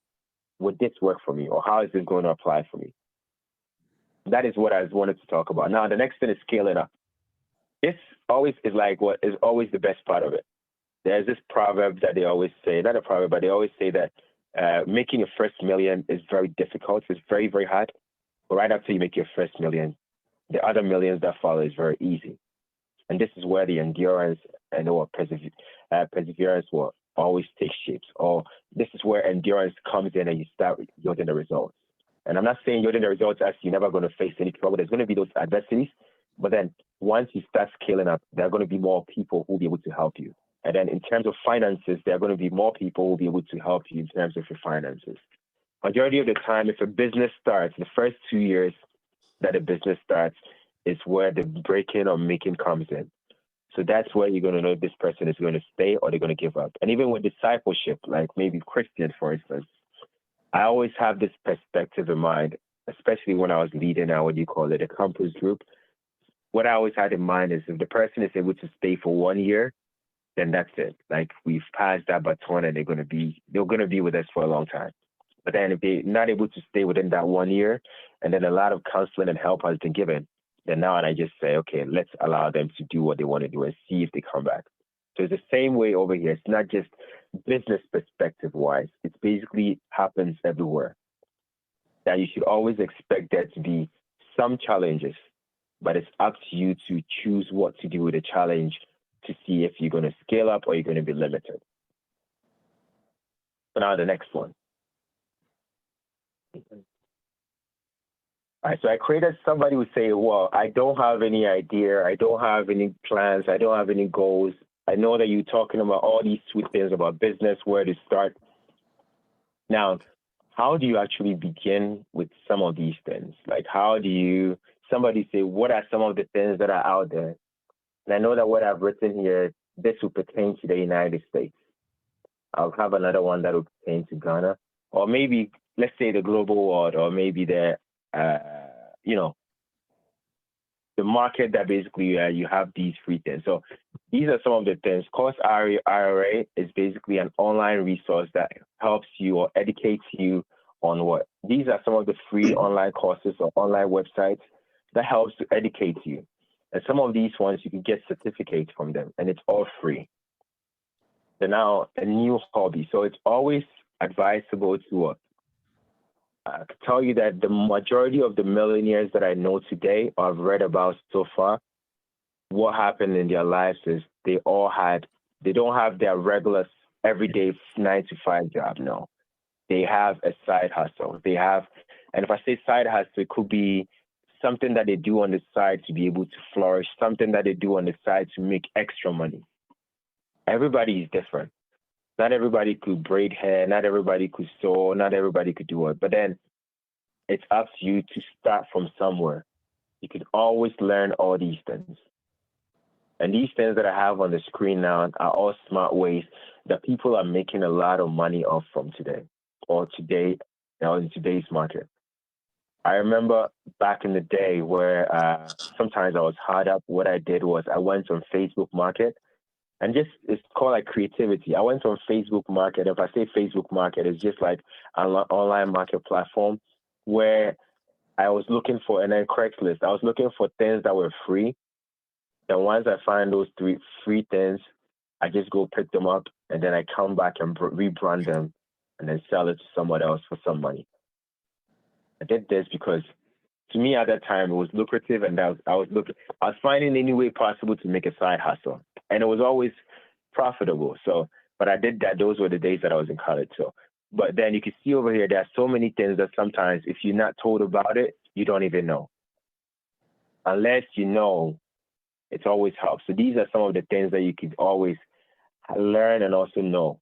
would this work for me, or how is this going to apply for me? That is what I wanted to talk about. Now, the next thing is scaling up. This always is like what is always the best part of it. There's this proverb that they always say, not a proverb, but they always say that making your first million is very difficult. It's very, very hard. But right after you make your first million, the other millions that follow is very easy. And this is where the endurance and perseverance will always take shapes. Or this is where endurance comes in and you start yielding the results. And I'm not saying yielding the results as you're never going to face any trouble. There's going to be those adversities. But then once you start scaling up, there are going to be more people who will be able to help you. And then in terms of finances, there are going to be more people who will be able to help you in terms of your finances. Majority of the time, if a business starts, the first 2 years that a business starts is where the breaking or making comes in. So that's where you're going to know if this person is going to stay or they're going to give up. And even with discipleship, like maybe Christian, for instance, I always have this perspective in mind, especially when I was leading a campus group. What I always had in mind is if the person is able to stay for 1 year, then that's it. Like we've passed that baton and they're going to be with us for a long time. But then if they're not able to stay within that 1 year, and then a lot of counseling and help has been given, then now and I just say, okay, let's allow them to do what they want to do and see if they come back. So it's the same way over here. It's not just business perspective wise. It basically happens everywhere. That you should always expect there to be some challenges, but it's up to you to choose what to do with the challenge to see if you're going to scale up or you're going to be limited. So now the next one. All right, so I created somebody who say, well, I don't have any idea. I don't have any plans. I don't have any goals. I know that you're talking about all these sweet things about business, where to start. Now, how do you actually begin with some of these things? Like, somebody say, what are some of the things that are out there? And I know that what I've written here, this will pertain to the United States. I'll have another one that will pertain to Ghana, or maybe, let's say, the global world, or maybe the market that basically you have these free things. So these are some of the things. Course IRA is basically an online resource that helps you or educates you on what. These are some of the free online courses or online websites that helps to educate you. And some of these ones, you can get certificates from them, and it's all free. So now a new hobby. So it's always advisable to tell you that the majority of the millionaires that I know today, or I've read about so far, what happened in their lives is they don't have their regular everyday 9-to-5 job. No, they have a side hustle. And if I say side hustle, it could be something that they do on the side to be able to flourish, something that they do on the side to make extra money. Everybody is different. Not everybody could braid hair, not everybody could sew, not everybody could do it. But then it's up to you to start from somewhere. You can always learn all these things. And these things that I have on the screen now are all smart ways that people are making a lot of money off from today, in today's market. I remember back in the day where sometimes I was hard up. What I did was I went on Facebook Market. And it's called like creativity. I went on Facebook Market. If I say Facebook Market, it's just like an online market platform where I was looking for, and then Craigslist, I was looking for things that were free. And once I find those 3 free things, I just go pick them up, and then I come back and rebrand them and then sell it to someone else for some money. I did this because to me at that time, it was lucrative, and I was finding any way possible to make a side hustle. And it was always profitable. So, but I did that. Those were the days that I was in college. So, but then you can see over here, there are so many things that sometimes if you're not told about it, you don't even know. Unless you know, it always helps. So these are some of the things that you could always learn and also know.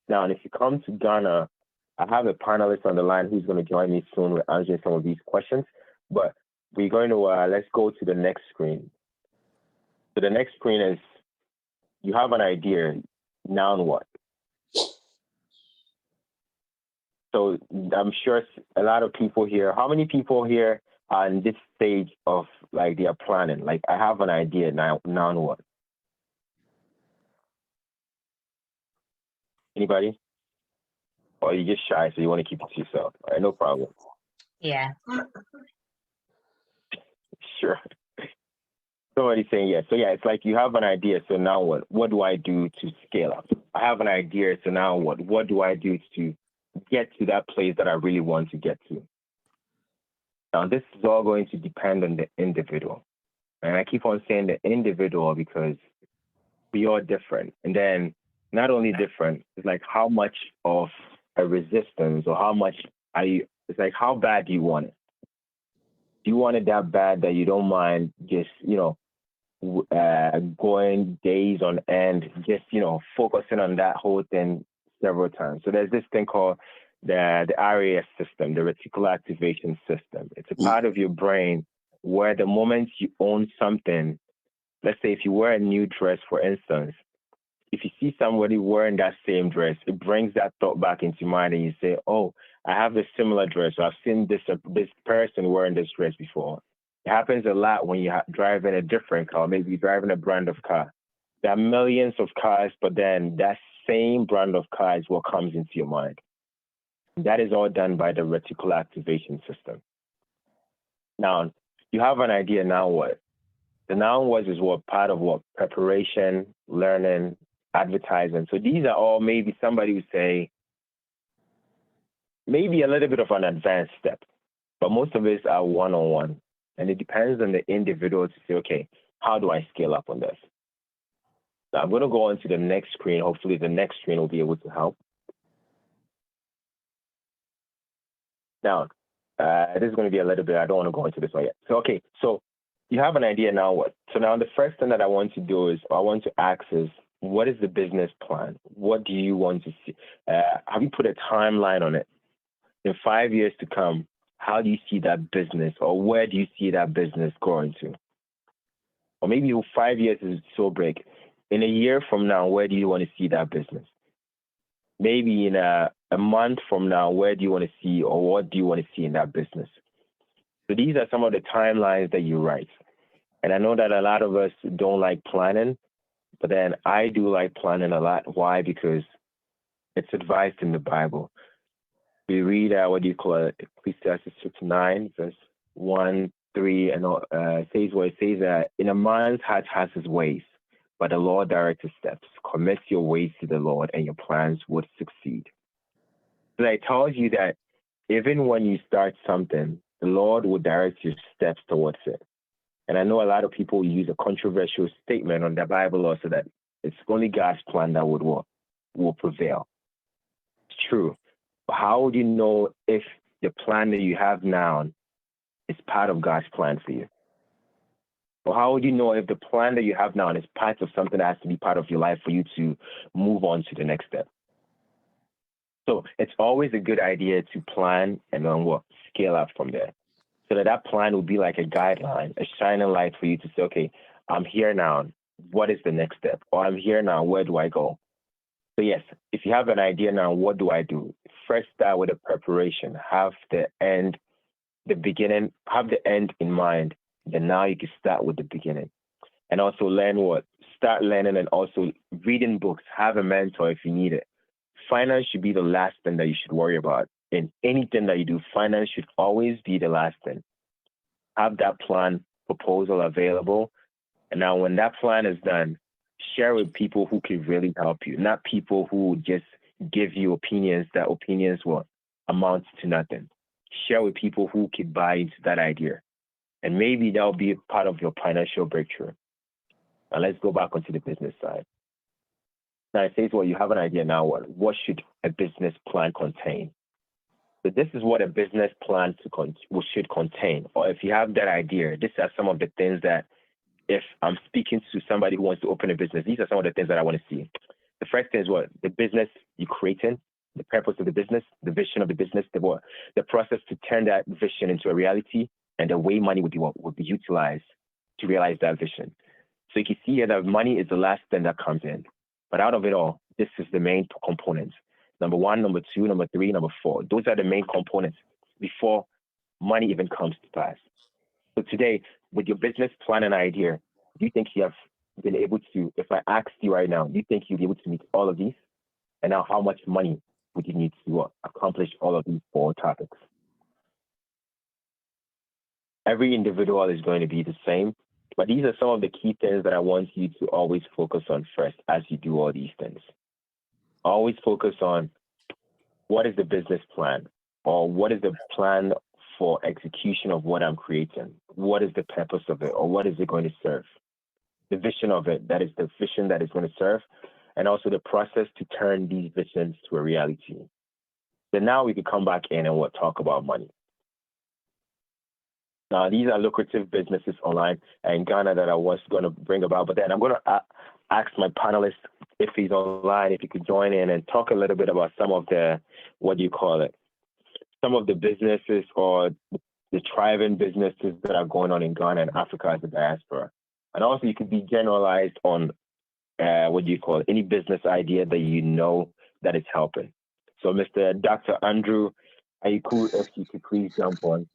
Now, and if you come to Ghana, I have a panelist on the line who's going to join me soon with answering some of these questions. But we're going to, let's go to the next screen. So the next screen is, you have an idea, now what? So I'm sure a lot of people here, how many people here are in this stage of like they are planning? Like, I have an idea, now what? Anybody? Or you just shy, so you want to keep it to yourself? All right, no problem. Yeah. Sure. Somebody's saying yes. So yeah, it's like you have an idea. So now what? What do I do to scale up? I have an idea. So now what? What do I do to get to that place that I really want to get to? Now, this is all going to depend on the individual. And I keep on saying the individual because we are different. And then not only different, it's like how much of a resistance or how much are you, it's like how bad do you want it? Do you want it that bad that you don't mind just, going days on end, just, focusing on that whole thing several times? So there's this thing called the RAS system, the reticular activation system. It's a part of your brain where the moment you own something, let's say if you wear a new dress, for instance, if you see somebody wearing that same dress, it brings that thought back into mind and you say, oh, I have a similar dress. So I've seen this person wearing this dress before. It happens a lot when you're driving a different car, maybe you're driving a brand of car. There are millions of cars, but then that same brand of car is what comes into your mind. That is all done by the reticular activation system. Now, you have an idea, now what? The now what is what part of what? Preparation, learning, advertising. So these are all maybe somebody would say, maybe a little bit of an advanced step, but most of it are one-on-one. And it depends on the individual to say, okay, how do I scale up on this? Now I'm going to go on to the next screen. Hopefully the next screen will be able to help. Now, this is going to be a little bit, I don't want to go into this one yet. So, okay, so you have an idea, now what? So now the first thing that I want to do is, I want to ask is, what is the business plan? What do you want to see? Have you put a timeline on it? In 5 years to come, how do you see that business, or where do you see that business going to? Or maybe 5 years is so big. In a year from now, where do you want to see that business? Maybe in a month from now, where do you want to see, or what do you want to see in that business? So these are some of the timelines that you write. And I know that a lot of us don't like planning, but then I do like planning a lot. Why? Because it's advised in the Bible. We read, Ecclesiastes 9, verse 1, 3, and says what it says that in a man's heart has his ways, but the Lord directs his steps. Commit your ways to the Lord, and your plans would succeed. So that tells you that even when you start something, the Lord will direct your steps towards it. And I know a lot of people use a controversial statement on the Bible also that it's only God's plan that will prevail. It's true. But how would you know if the plan that you have now is part of God's plan for you? Or how would you know if the plan that you have now is part of something that has to be part of your life for you to move on to the next step? So it's always a good idea to plan and then scale up from there. So that plan will be like a guideline, a shining light for you to say, okay, I'm here now. What is the next step? Or I'm here now. Where do I go? So yes, if you have an idea now, what do I do? First, start with a preparation. Have the end in mind. Then now you can start with the beginning. And also start learning and also reading books. Have a mentor if you need it. Finance should be the last thing that you should worry about. In anything that you do, finance should always be the last thing. Have that plan proposal available. And now when that plan is done, share with people who can really help you, not people who just give you opinions will amount to nothing. Share with people who can buy into that idea. And maybe that'll be a part of your financial breakthrough. Now let's go back onto the business side. Now it says, well, you have an idea now. What should a business plan contain? So this is what a business plan should contain. Or if you have that idea, these are some of the things that, if I'm speaking to somebody who wants to open a business, these are some of the things that I want to see. The first thing is what? The business you're creating, the purpose of the business, the vision of the business, the process to turn that vision into a reality, and the way money would be utilized to realize that vision. So you can see here that money is the last thing that comes in. But out of it all, this is the main components. Number 1, number 2, number 3, number 4. Those are the main components before money even comes to pass. So today, with your business plan and idea, do you think you have been able to, if I asked you right now, do you think you'd be able to meet all of these? And now how much money would you need to accomplish all of these 4 topics? Every individual is going to be the same, but these are some of the key things that I want you to always focus on first as you do all these things. Always focus on what is the business plan, or what is the plan for execution of what I'm creating? What is the purpose of it, or what is it going to serve? The vision of it, that is the vision that is going to serve, and also the process to turn these visions to a reality. Then now we can come back in and we'll talk about money. Now, these are lucrative businesses online in Ghana that I was going to bring about, but then I'm going to ask my panelist if he's online, if he could join in and talk a little bit about some of the, some of the businesses or the thriving businesses that are going on in Ghana and Africa as a diaspora. And also you could be generalized on, any business idea that you know that is helping. So Mr. Dr. Andrew, are you cool if you could please jump on?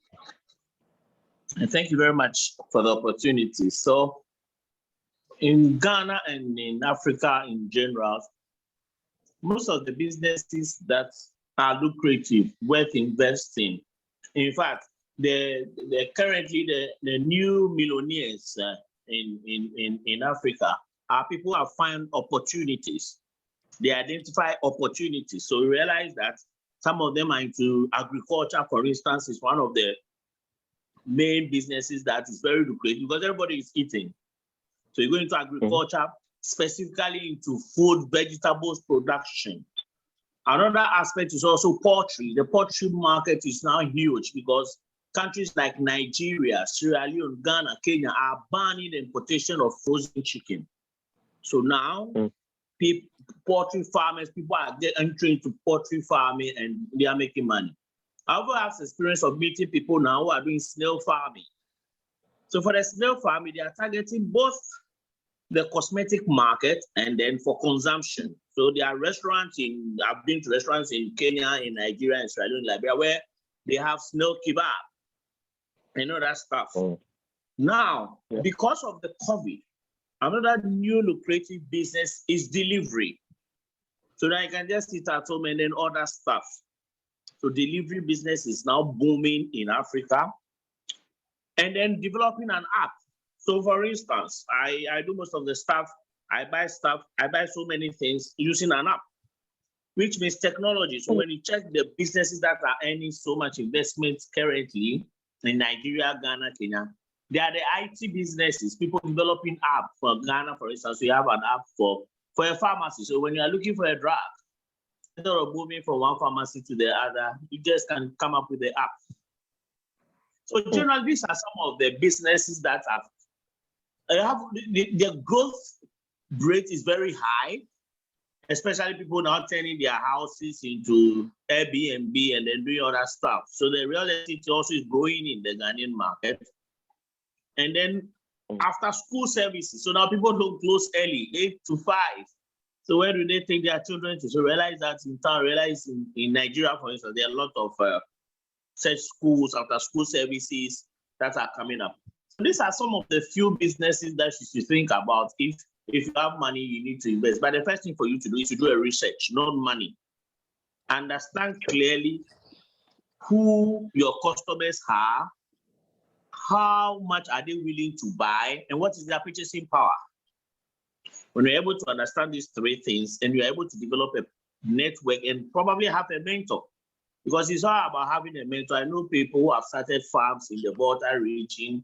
And thank you very much for the opportunity. So in Ghana and in Africa in general, most of the businesses that are lucrative, worth investing. In fact, currently the new millionaires in Africa are people who have found opportunities. They identify opportunities. So we realize that some of them are into agriculture, for instance, is one of the main businesses that is very lucrative because everybody is eating. So you go into agriculture, specifically into food, vegetables production. Another aspect is also poultry. The poultry market is now huge because countries like Nigeria, Sierra Leone, Ghana, Kenya are banning the importation of frozen chicken. So now, poultry farmers, people are entering into poultry farming and they are making money. I also have experience of meeting people now who are doing snail farming. So for the snail farming, they are targeting both the cosmetic market and then for consumption. So there are restaurants I've been to restaurants in Kenya, in Nigeria, in Sierra Leone, Liberia, where they have snail kebab and all that stuff. Now, because of the COVID, another new lucrative business is delivery. So that you can just sit at home and then order stuff. So delivery business is now booming in Africa. And then developing an app. So for instance, I do most of the stuff, I buy so many things using an app, which means technology. So when you check the businesses that are earning so much investment currently in Nigeria, Ghana, Kenya, they are the IT businesses, people developing app for Ghana, for instance. You have an app for a pharmacy. So when you are looking for a drug, instead of moving from one pharmacy to the other, you just can come up with the app. So generally, these are some of the businesses that have the growth rate is very high, especially people now turning their houses into Airbnb and then doing other stuff. So the real estate also is growing in the Ghanaian market. And then after school services, so now people don't close early, 8 to 5. So where do they take their children to? So realize that in town, in Nigeria, for instance, there are a lot of such schools, after school services that are coming up. So these are some of the few businesses that you should think about. If you have money, you need to invest. But the first thing for you to do is to do a research, not money. Understand clearly who your customers are, how much are they willing to buy, and what is their purchasing power. When you're able to understand these 3 things, and you're able to develop a network and probably have a mentor, because it's all about having a mentor. I know people who have started farms in the Volta region,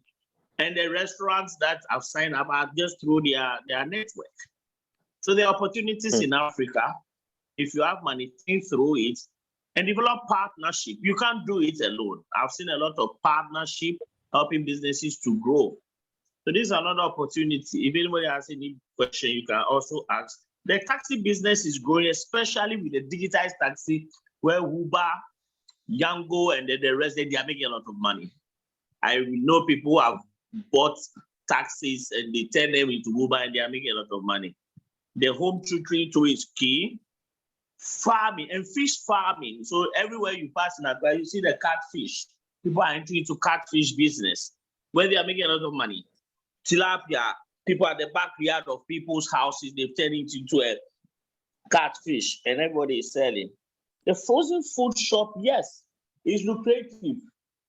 and the restaurants that have signed up are just through their network. So there are opportunities in Africa. If you have money, think through it and develop partnership. You can't do it alone. I've seen a lot of partnership helping businesses to grow. So this is another opportunity. If anybody has any question, you can also ask. The taxi business is growing, especially with the digitized taxi, where Uber, Yango, and the rest, they are making a lot of money. I know people who have bought taxis and they turn them into Uber and they are making a lot of money. The home tutoring too is key. Farming and fish farming. So everywhere you pass in Accra, you see the catfish. People are entering into catfish business where they are making a lot of money. Tilapia, people at the backyard of people's houses, they've turned it into a catfish and everybody is selling. The frozen food shop, yes, is lucrative,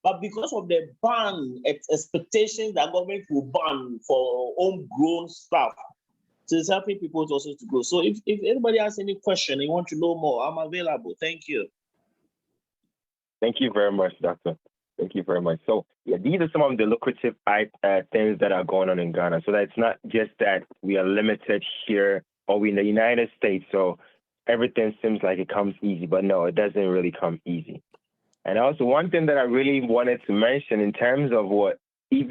but because of the ban, expectations that government will ban for homegrown stuff, so it's helping people also to grow. So if anybody has any question, you want to know more, I'm available. Thank you. Thank you very much, Doctor. Thank you very much. So yeah, these are some of the lucrative things that are going on in Ghana. So that's not just that we are limited here or we in the United States. So everything seems like it comes easy, but no, it doesn't really come easy. And also one thing that I really wanted to mention in terms of what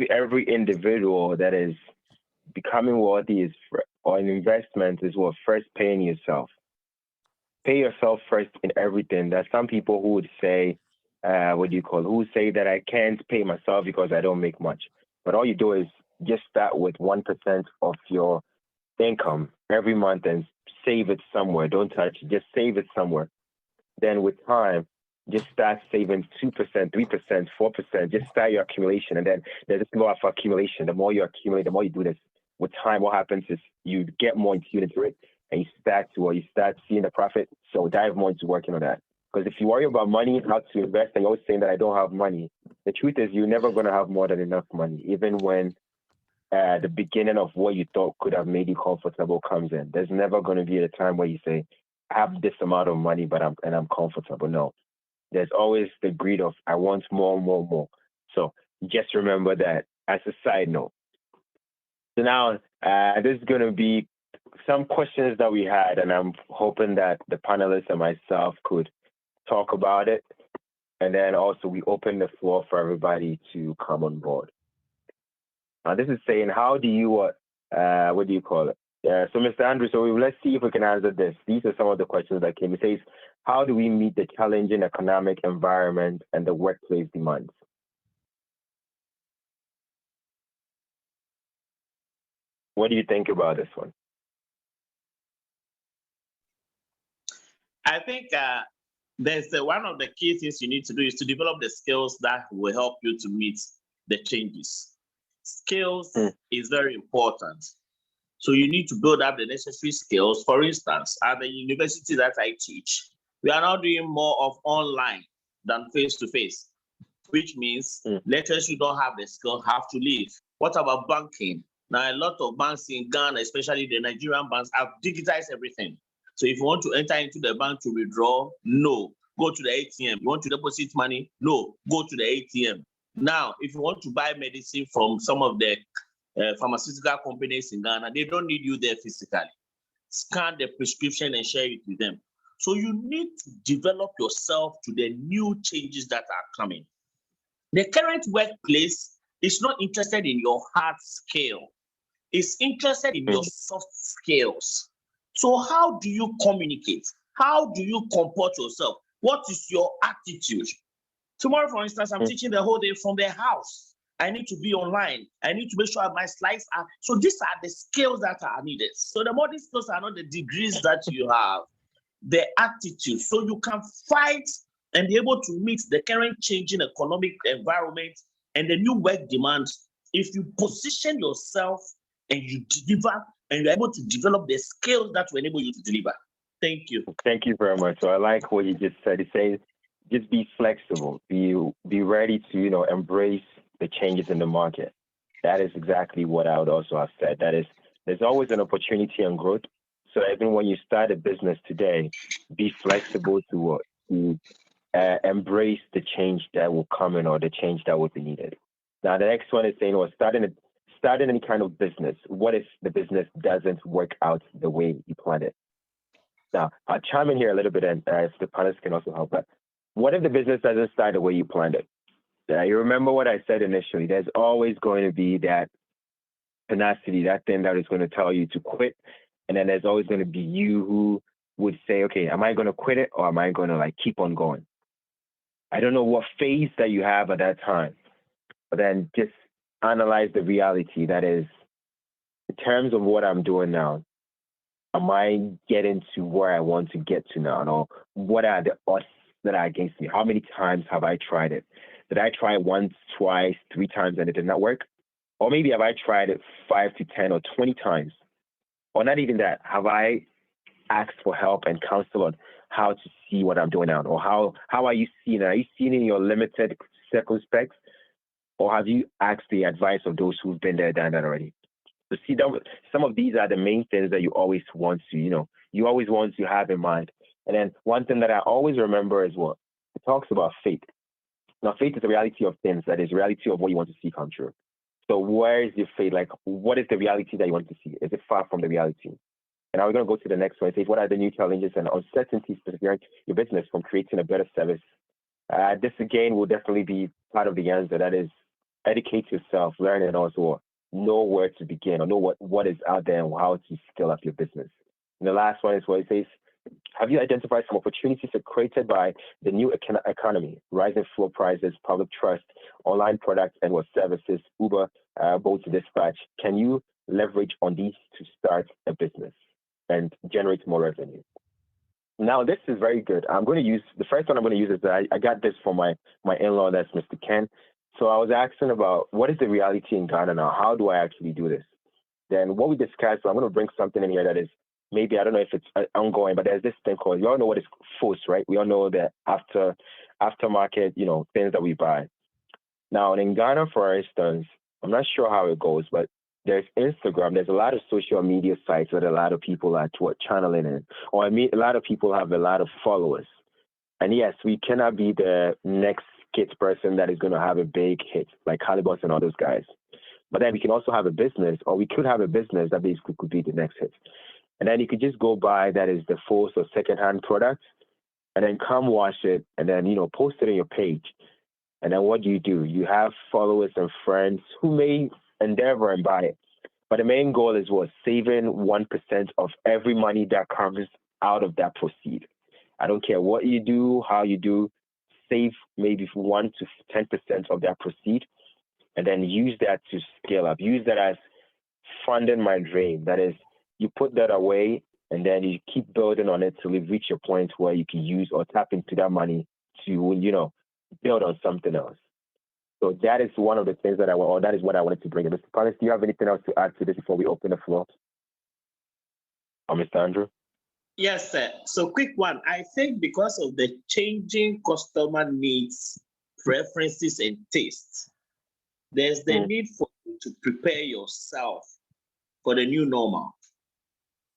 every individual that is becoming wealthy is or an investment is what first paying yourself. Pay yourself first in everything. There's some people who would say, who say that I can't pay myself because I don't make much. But all you do is just start with 1% of your income every month and save it somewhere. Don't touch it, just save it somewhere. Then with time, just start saving 2%, 3%, 4%. Just start your accumulation. And then there's this law of accumulation. The more you accumulate, the more you do this. With time, what happens is you get more into it and you start seeing the profit. So dive more into working on that. Because if you worry about money, how to invest, and you're always saying that I don't have money, the truth is you're never going to have more than enough money, even when the beginning of what you thought could have made you comfortable comes in. There's never going to be a time where you say, I have this amount of money, but I'm comfortable. No, there's always the greed of I want more, more, more. So just remember that as a side note. So now this is going to be some questions that we had, and I'm hoping that the panelists and myself could talk about it. And then also we open the floor for everybody to come on board. Now this is saying, how do you, what do you call it? So Mr. Andrew, so let's see if we can answer this. These are some of the questions that came. It says, how do we meet the challenging economic environment and the workplace demands? What do you think about this one? I think there's one of the key things you need to do is to develop the skills that will help you to meet the changes. Skills is very important. So you need to build up the necessary skills. For instance, at the university that I teach, we are now doing more of online than face-to-face, which means lecturers who don't have the skill have to leave. What about banking? Now, a lot of banks in Ghana, especially the Nigerian banks, have digitized everything. So if you want to enter into the bank to withdraw, no, go to the ATM. You want to deposit money? No, go to the ATM. Now, if you want to buy medicine from some of the pharmaceutical companies in Ghana, they don't need you there physically. Scan the prescription and share it with them. So you need to develop yourself to the new changes that are coming. The current workplace is not interested in your hard skill. It's interested in your soft skills. So how do you communicate? How do you comport yourself? What is your attitude? Tomorrow, for instance, I'm teaching the whole day from the house. I need to be online. I need to make sure my slides are. So these are the skills that are needed. So the modern skills are not the degrees that you have, the attitude. So you can fight and be able to meet the current changing economic environment and the new work demands if you position yourself and you deliver and you're able to develop the skills that will enable you to deliver. Thank you. Thank you very much. So I like what you just said. It says, just be flexible, be ready to, embrace the changes in the market. That is exactly what I would also have said. That is, there's always an opportunity and growth. So even when you start a business today, be flexible to embrace the change that will come in or the change that will be needed. Now, the next one is saying, start starting any kind of business, what if the business doesn't work out the way you planned it? Now, I'll chime in here a little bit, and if the panelists can also help. But what if the business doesn't start the way you planned it? You remember what I said initially. There's always going to be that tenacity, that thing that is going to tell you to quit. And then there's always going to be you who would say, okay, am I going to quit it or am I going to like keep on going? I don't know what phase that you have at that time, but then just analyze the reality that is, in terms of what I'm doing now, am I getting to where I want to get to now? Or what are the odds that are against me? How many times have I tried it? Did I try once, twice, 3 times and it did not work? Or maybe have I tried it 5 to 10 or 20 times? Or not even that. Have I asked for help and counsel on how to see what I'm doing now? Or how are you seeing it? Are you seeing in your limited circumspects? Or have you asked the advice of those who've been there, done that already? So see, some of these are the main things that you always want to, you always want to have in mind. And then one thing that I always remember is what? It talks about faith. Now, faith is the reality of things, that is the reality of what you want to see come true. So where is your faith? Like, what is the reality that you want to see? Is it far from the reality? And now we're going to go to the next one. It says, what are the new challenges and uncertainties preparing your business from creating a better service? This, again, will definitely be part of the answer. That is, educate yourself, learn, and also know where to begin or know what is out there and how to scale up your business. And the last one is what it says, have you identified some opportunities created by the new economy, rising fuel prices, public trust, online products and what services, Uber, Bolt, Dispatch? Can you leverage on these to start a business and generate more revenue? Now, this is very good. I'm going to use, the first one I'm going to use is that I got this from my in-law, that's Mr. Ken. So I was asking about what is the reality in Ghana now? How do I actually do this? Then what we discussed, so I'm going to bring something in here that is maybe, I don't know if it's ongoing, but there's this thing called, you all know what is FOS, right? We all know the aftermarket, things that we buy. Now, in Ghana, for instance, I'm not sure how it goes, but there's Instagram. There's a lot of social media sites that a lot of people are channeling in. Or a lot of people have a lot of followers. And yes, we cannot be the next kid person that is going to have a big hit like Halibut and all those guys. But then we can also have a business, or we could have a business that basically could be the next hit. And then you could just go buy that is the FOS or secondhand product and then come wash it and then, post it on your page. And then what do? You have followers and friends who may endeavor and buy it. But the main goal is what? Saving 1% of every money that comes out of that proceed. I don't care what you do, how you do, save maybe 1 to 10% of that proceed, and then use that to scale up. Use that as funding my dream. That is, you put that away, and then you keep building on it till you reach a point where you can use or tap into that money to, build on something else. So that is one of the things that that is what I wanted to bring in. Mr. Collins, do you have anything else to add to this before we open the floor? Or Mr. Andrew? Yes, sir. So quick one. I think because of the changing customer needs, preferences, and tastes, there's the need for you to prepare yourself for the new normal.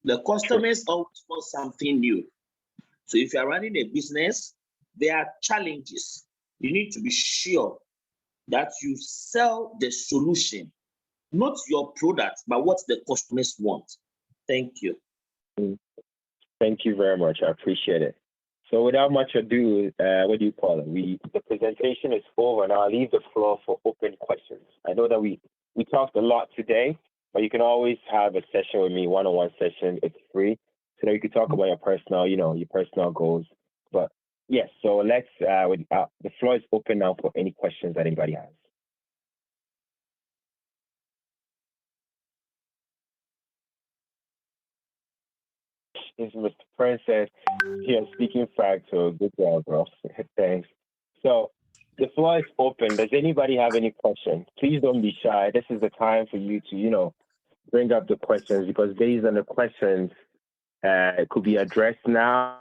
The customers always want something new. So if you're running a business, there are challenges. You need to be sure that you sell the solution, not your product, but what the customers want. Thank you. Thank you very much. I appreciate it. So without much ado, what do you call it? The presentation is over, and I'll leave the floor for open questions. I know that we talked a lot today, but you can always have a session with me, one-on-one session. It's free, so that you can talk about your personal goals. But yes, so let's. The floor is open now for any questions that anybody has. This is Mr. Princess here speaking facts, so good job, bro. Thanks. So the floor is open. Does anybody have any questions? Please don't be shy. This is the time for you to, bring up the questions, because based on the questions, it could be addressed now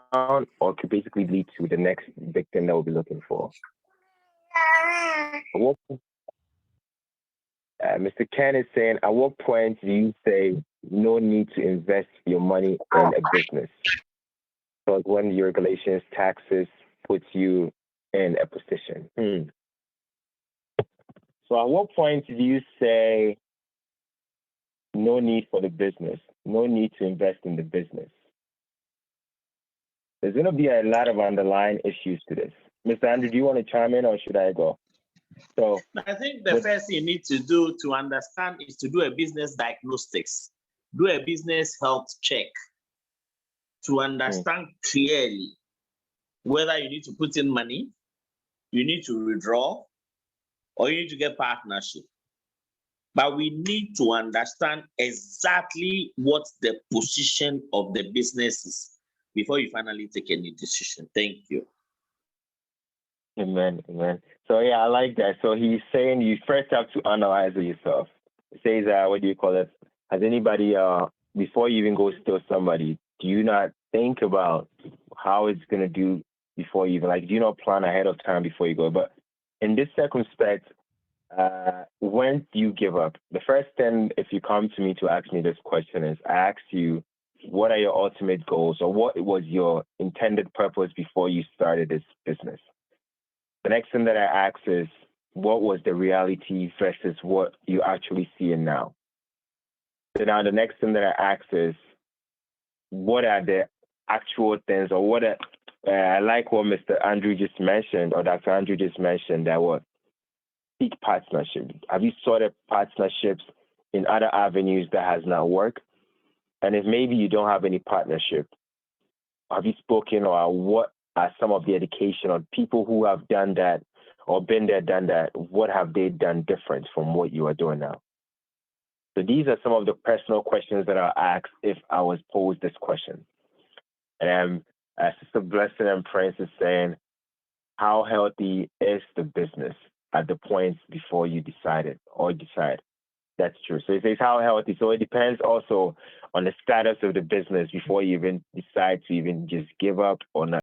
or could basically lead to the next victim that we'll be looking for. Mr. Ken is saying, at what point do you say no need to invest your money in a business? Because when your regulations, taxes puts you in a position. So at what point do you say no need for the business, no need to invest in the business. There's going to be a lot of underlying issues to this. Mr. Andrew, do you want to chime in or should I go? So I think the first thing you need to do to understand is to do a business diagnostics, do a business health check to understand clearly whether you need to put in money, you need to withdraw, or you need to get partnership. But we need to understand exactly what the position of the business is before you finally take any decision. Thank you. Amen, amen. So yeah, I like that. So he's saying you first have to analyze it yourself. It says, what do you call it? Has anybody, before you even go steal somebody, do you not think about how it's going to do before you even, like, do you not plan ahead of time before you go? But in this circumspect, when do you give up? The first thing, if you come to me to ask me this question, is I ask you, what are your ultimate goals, or what was your intended purpose before you started this business? The next thing that I ask is, what was the reality versus what you actually see now? So now the next thing that I ask is, what are the actual things, or what are, I like what Mr. Andrew just mentioned, or Dr. Andrew just mentioned, that what seek partnership. Have you sorted partnerships in other avenues that has not worked? And if maybe you don't have any partnership, have you spoken, or what are some of the education on people who have done that or been there, done that? What have they done different from what you are doing now? So these are some of the personal questions that I'll ask if I was posed this question. And Sister Blessing and Prince is saying, how healthy is the business at the point before you decided or decide? That's true. So it says how healthy. So it depends also on the status of the business before you even decide to even just give up or not.